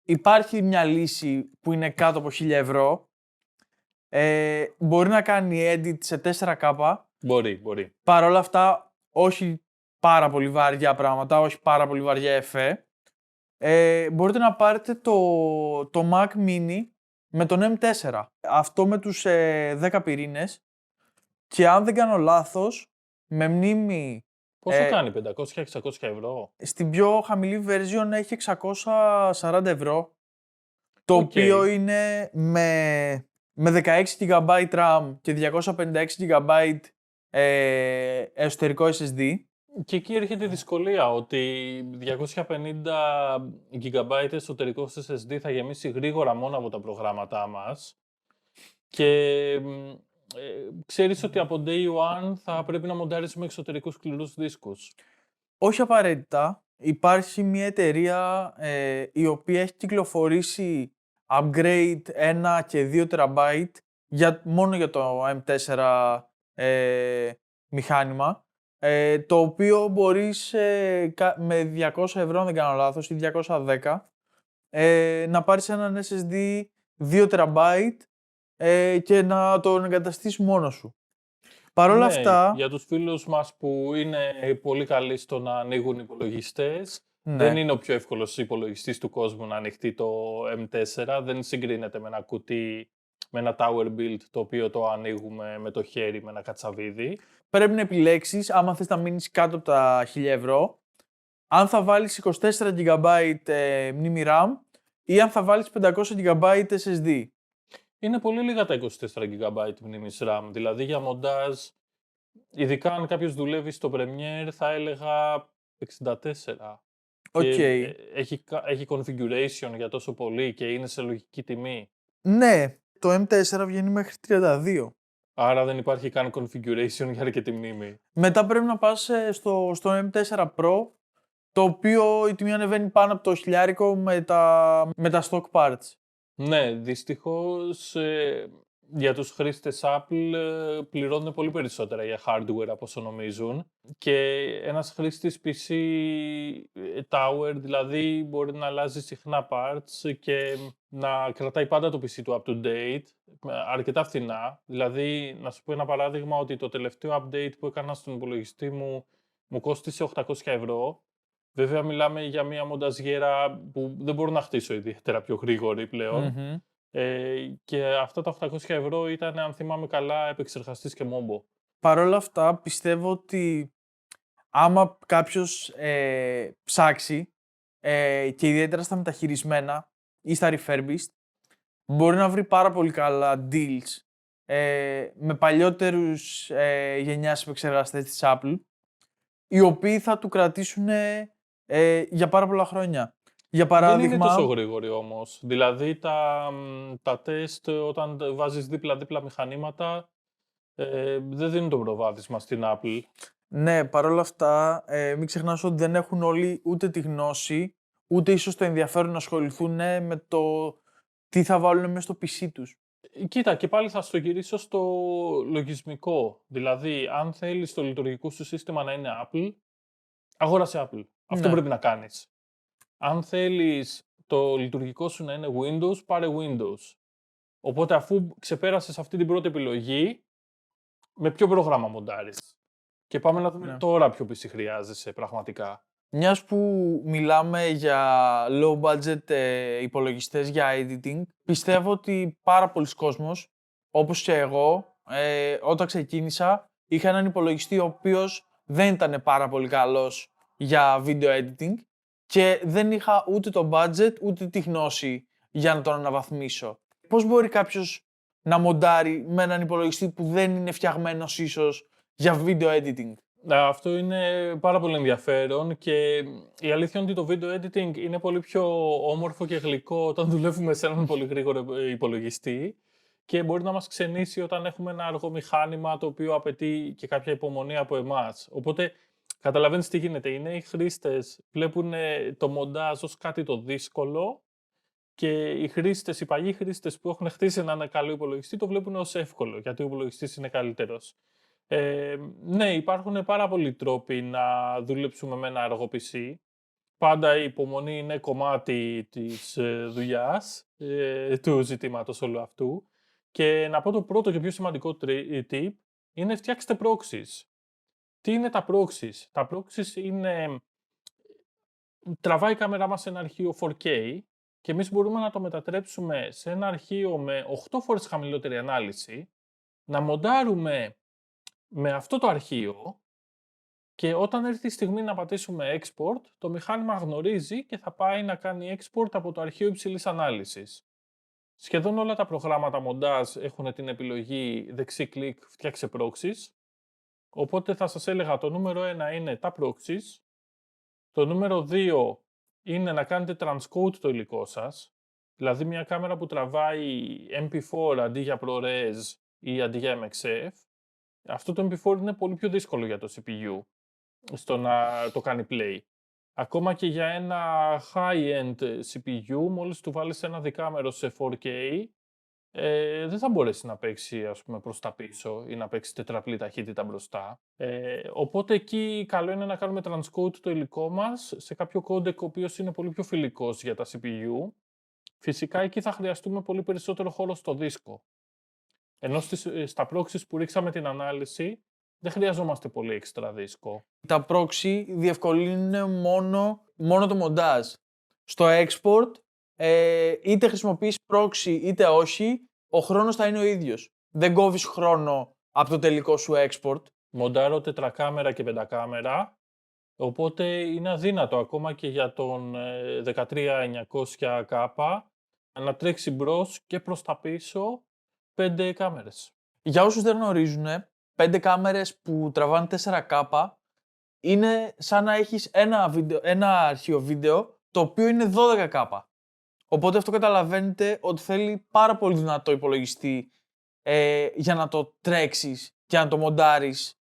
υπάρχει μια λύση που είναι κάτω από 1.000€. Μπορεί να κάνει edit σε 4K. Μπορεί. Παρ' όλα αυτά, όχι πάρα πολύ βαριά πράγματα, όχι πάρα πολύ βαριά εφέ. Μπορείτε να πάρετε το Mac Mini με τον M4. Αυτό με τους 10 πυρήνες. Και αν δεν κάνω λάθος, με μνήμη... Πόσο κάνει, 500-600€? Στην πιο χαμηλή version έχει 640€. Το οποίο είναι με 16 GB RAM και 256 GB εσωτερικό SSD. Και εκεί έρχεται η δυσκολία, ότι 250 GB εσωτερικό SSD θα γεμίσει γρήγορα μόνο από τα προγράμματά μας. Και ξέρεις ότι από day one θα πρέπει να μοντάρεις εξωτερικούς σκληρούς δίσκους. Όχι απαραίτητα. Υπάρχει μια εταιρεία η οποία έχει κυκλοφορήσει upgrade 1 και 2 TB μόνο για το M4 μηχάνημα, το οποίο μπορείς με 200€, αν δεν κάνω λάθος, ή 210, να πάρεις έναν SSD 2 TB και να τον εγκαταστήσεις μόνος σου. Παρ' όλα αυτά... Για τους φίλους μας που είναι πολύ καλοί στο να ανοίγουν υπολογιστές, δεν είναι ο πιο εύκολος υπολογιστής του κόσμου να ανοιχτεί το M4. Δεν συγκρίνεται με ένα κουτί, με ένα tower build, το οποίο το ανοίγουμε με το χέρι, με ένα κατσαβίδι. Πρέπει να επιλέξεις, άμα θες να μείνεις κάτω από τα 1.000€, αν θα βάλεις 24 GB μνήμη RAM ή αν θα βάλεις 500 GB SSD. Είναι πολύ λίγα τα 24 GB μνήμης RAM, δηλαδή για μοντάζ, ειδικά αν κάποιος δουλεύει στο Premiere, θα έλεγα 64. Και έχει configuration για τόσο πολύ και είναι σε λογική τιμή. Ναι, το M4 βγαίνει μέχρι 32. Άρα δεν υπάρχει καν configuration για αρκετή μνήμη. Μετά πρέπει να πας στο M4 Pro, το οποίο η τιμή ανεβαίνει πάνω από το 1.000 με τα stock parts. Ναι, δυστυχώς για τους χρήστες Apple πληρώνουν πολύ περισσότερα για hardware από όσο νομίζουν. Και ένας χρήστης PC Tower δηλαδή μπορεί να αλλάζει συχνά parts και να κρατάει πάντα το PC του up to date, αρκετά φθηνά. Δηλαδή, να σου πω ένα παράδειγμα, ότι το τελευταίο update που έκανα στον υπολογιστή μου μου κόστισε 800€. Βέβαια μιλάμε για μια μονταζιέρα που δεν μπορώ να χτίσω ιδιαίτερα πιο γρήγορη πλέον. Μμμ. Και αυτά τα 800€ ήταν, αν θυμάμαι καλά, επεξεργαστής και μόμπο. Παρ' όλα αυτά, πιστεύω ότι άμα κάποιος ψάξει και ιδιαίτερα στα μεταχειρισμένα ή στα refurbished, μπορεί να βρει πάρα πολύ καλά deals με παλιότερους γενιάς επεξεργαστές της Apple, οι οποίοι θα του κρατήσουν για πάρα πολλά χρόνια. Για Δεν είναι τόσο παράδειγμα, γρήγοροι όμως. Δηλαδή τα τεστ όταν βάζεις δίπλα-δίπλα μηχανήματα δεν δίνουν το προβάδισμα στην Apple. ναι, παρ' όλα αυτά, μην ξεχνάς ότι δεν έχουν όλοι ούτε τη γνώση, ούτε ίσως το ενδιαφέρον να ασχοληθούν με το τι θα βάλουν μέσα στο PC τους. Κοίτα, και πάλι θα στο γυρίσω στο λογισμικό. Δηλαδή, αν θέλεις το λειτουργικό σου σύστημα να είναι Apple, αγόρασε Apple. Αυτό Ναι. πρέπει να κάνεις. Αν θέλεις το λειτουργικό σου να είναι Windows, πάρε Windows. Οπότε, αφού ξεπέρασες αυτή την πρώτη επιλογή, με ποιο πρόγραμμα μοντάρεις. Και πάμε να δούμε Ναι. τώρα ποιο PC χρειάζεσαι πραγματικά. Μιας που μιλάμε για low budget υπολογιστές για editing, πιστεύω ότι πάρα πολλοί κόσμος, όπως και εγώ, όταν ξεκίνησα, είχα έναν υπολογιστή ο οποίος δεν ήταν πάρα πολύ καλός για video editing και δεν είχα ούτε το budget ούτε τη γνώση για να τον αναβαθμίσω. Πώς μπορεί κάποιος να μοντάρει με έναν υπολογιστή που δεν είναι φτιαγμένος ίσως για video editing? Αυτό είναι πάρα πολύ ενδιαφέρον και η αλήθεια είναι ότι το video editing είναι πολύ πιο όμορφο και γλυκό όταν δουλεύουμε σε έναν πολύ γρήγορο υπολογιστή και μπορεί να μας ξενήσει όταν έχουμε ένα αργό μηχάνημα το οποίο απαιτεί και κάποια υπομονή από εμάς. Οπότε καταλαβαίνεις τι γίνεται. Οι νέοι χρήστες βλέπουν το μοντάζ ως κάτι το δύσκολο και οι χρήστες, οι παλιοί χρήστες που έχουν χτίσει έναν καλό υπολογιστή το βλέπουν ως εύκολο γιατί ο υπολογιστής είναι καλύτερος. Ναι, υπάρχουν πάρα πολλοί τρόποι να δουλέψουμε με ένα αργό PC. Πάντα η υπομονή είναι κομμάτι της δουλειάς, του ζητήματος όλου αυτού. Και να πω το πρώτο και πιο σημαντικό tip είναι φτιάξτε proxies. Τι είναι τα proxies? Τα proxies είναι... Τραβάει η κάμερά μας σε ένα αρχείο 4K και εμείς μπορούμε να το μετατρέψουμε σε ένα αρχείο με 8 φορές χαμηλότερη ανάλυση, να μοντάρουμε με αυτό το αρχείο και όταν έρθει η στιγμή να πατήσουμε export, το μηχάνημα γνωρίζει και θα πάει να κάνει export από το αρχείο υψηλής ανάλυσης. Σχεδόν όλα τα προγράμματα montage έχουν την επιλογή δεξί κλικ φτιάξε proxies, οπότε θα σας έλεγα το νούμερο 1 είναι τα proxies, το νούμερο 2 είναι να κάνετε transcode το υλικό σας, δηλαδή μια κάμερα που τραβάει MP4 αντί για ProRes ή αντί για MXF. Αυτό το MP4 είναι πολύ πιο δύσκολο για το CPU στο να το κάνει play. Ακόμα και για ένα high-end CPU, μόλις του βάλεις ένα δικάμερο σε 4K, δεν θα μπορέσει να παίξει ας πούμε, προς τα πίσω ή να παίξει τετραπλή ταχύτητα μπροστά. Οπότε εκεί καλό είναι να κάνουμε transcode το υλικό μας σε κάποιο codec ο οποίος είναι πολύ πιο φιλικός για τα CPU. Φυσικά εκεί θα χρειαστούμε πολύ περισσότερο χώρο στο δίσκο. Ενώ στα proxies που ρίξαμε την ανάλυση, δεν χρειαζόμαστε πολύ έξτρα δίσκο. Τα proxy διευκολύνουν μόνο το μοντάζ. Στο export, είτε χρησιμοποιείς proxy είτε όχι, ο χρόνος θα είναι ο ίδιος. Δεν κόβεις χρόνο από το τελικό σου export. Μοντάρω τετρακάμερα και πεντακάμερα, οπότε είναι αδύνατο ακόμα και για τον 13900K να τρέξει μπρος και προς τα πίσω 5 κάμερες. Για όσους δεν γνωρίζουν, 5 κάμερες που τραβάνε 4K είναι σαν να έχεις ένα αρχείο βίντεο το οποίο είναι 12K. Οπότε αυτό καταλαβαίνετε ότι θέλει πάρα πολύ δυνατό υπολογιστή για να το τρέξεις και να το μοντάρεις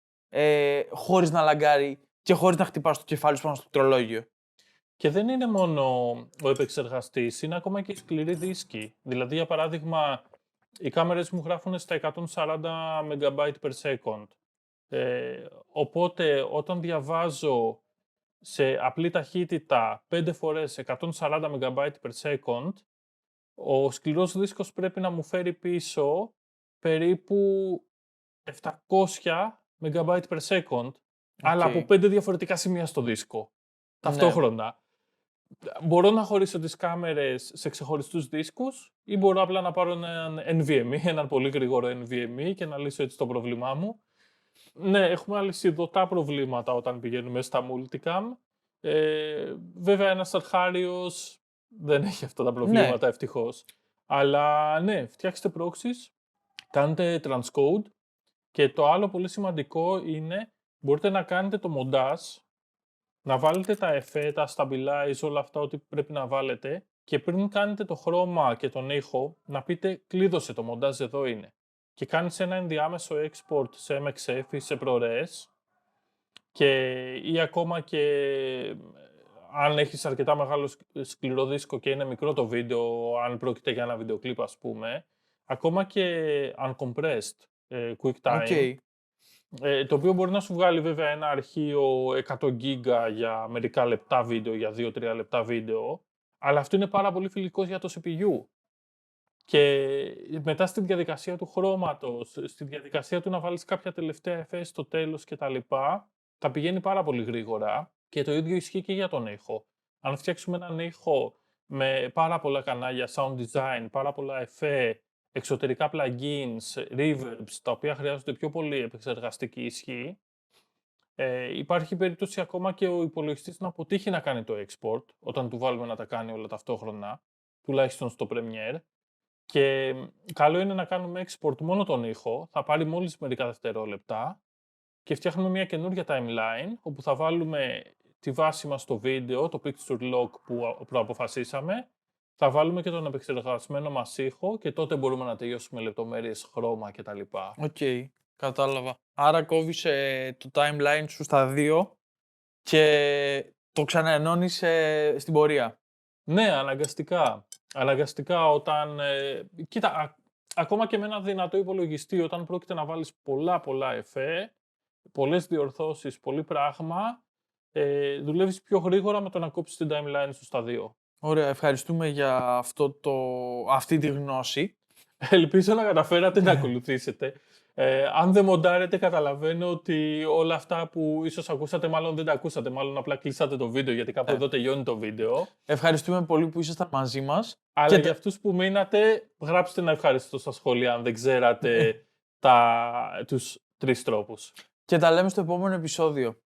χωρίς να λαγκάρει και χωρίς να χτυπάς το κεφάλι σου πάνω στο πληκτρολόγιο. Και δεν είναι μόνο ο επεξεργαστής, είναι ακόμα και οι σκληροί δίσκοι. Δηλαδή, για παράδειγμα, οι κάμερες μου γράφουν στα 140 MB per second. Οπότε, όταν διαβάζω σε απλή ταχύτητα 5 φορές 140 MB per second, ο σκληρός δίσκος πρέπει να μου φέρει πίσω περίπου 700 MB per second. αλλά από Οκ. 5 διαφορετικά σημεία στο δίσκο. Ταυτόχρονα. Μπορώ να χωρίσω τις κάμερες σε ξεχωριστούς δίσκους ή μπορώ απλά να πάρω έναν NVMe, έναν πολύ γρήγορο NVMe και να λύσω έτσι το πρόβλημά μου. Ναι, έχουμε αλυσιδωτά προβλήματα όταν πηγαίνουμε στα multicam. Βέβαια ένας αρχάριος δεν έχει αυτά τα προβλήματα ευτυχώς. Αλλά ναι, φτιάξτε proxies, κάντε transcode και το άλλο πολύ σημαντικό είναι μπορείτε να κάνετε το μοντάζ, να βάλετε τα εφέ, τα stabilize, όλα αυτά ό,τι πρέπει να βάλετε και πριν κάνετε το χρώμα και τον ήχο να πείτε κλείδωσε το μοντάζ, εδώ είναι. Και κάνεις ένα ενδιάμεσο export σε MXF ή σε ProRes ή ακόμα και αν έχεις αρκετά μεγάλο σκληρό δίσκο και είναι μικρό το βίντεο, αν πρόκειται για ένα βίντεο κλιπ ας πούμε, ακόμα και uncompressed QuickTime, το οποίο μπορεί να σου βγάλει βέβαια ένα αρχείο 100 γίγα για μερικά λεπτά βίντεο, για 2-3 λεπτά βίντεο, αλλά αυτό είναι πάρα πολύ φιλικό για το CPU. Και μετά στη διαδικασία του χρώματος, στη διαδικασία του να βάλεις κάποια τελευταία εφέ στο τέλος κτλ. Θα πηγαίνει πάρα πολύ γρήγορα και το ίδιο ισχύει και για τον ήχο. Αν φτιάξουμε έναν ήχο με πάρα πολλά κανάλια, sound design, πάρα πολλά εφέ, εξωτερικά plugins, reverbs, τα οποία χρειάζονται πιο πολύ επεξεργαστική ισχύ, υπάρχει περίπτωση ακόμα και ο υπολογιστής να αποτύχει να κάνει το export, όταν του βάλουμε να τα κάνει όλα ταυτόχρονα, τουλάχιστον στο Premiere. Και καλό είναι να κάνουμε export μόνο τον ήχο, θα πάρει μόλις μερικά δευτερόλεπτα και φτιάχνουμε μια καινούργια timeline όπου θα βάλουμε τη βάση μας στο βίντεο, το picture lock που προαποφασίσαμε, θα βάλουμε και τον επεξεργασμένο μας ήχο και τότε μπορούμε να τελειώσουμε λεπτομέρειες, χρώμα κτλ. Οκ, κατάλαβα. Άρα κόβεις το timeline σου στα 2 και το ξαναενώνεις στην πορεία. Ναι, αναγκαστικά. Αναγκαστικά όταν... κοίτα, ακόμα και με ένα δυνατό υπολογιστή, όταν πρόκειται να βάλεις πολλά εφέ, πολλές διορθώσεις, πολύ πράγμα, δουλεύεις πιο γρήγορα με το να κόψεις την timeline σου στα 2. Ωραία, ευχαριστούμε για αυτή τη γνώση. Ελπίζω να καταφέρατε να ακολουθήσετε. Αν δεν μοντάρετε, καταλαβαίνω ότι όλα αυτά που ίσως ακούσατε, μάλλον δεν τα ακούσατε, μάλλον απλά κλείσατε το βίντεο, γιατί κάπου εδώ τελειώνει το βίντεο. Ευχαριστούμε πολύ που ήσασταν μαζί μας. Αλλά για αυτούς που μείνατε, γράψτε ένα ευχαριστώ στα σχόλια, αν δεν ξέρατε τους 3 τρόπους. Και τα λέμε στο επόμενο επεισόδιο.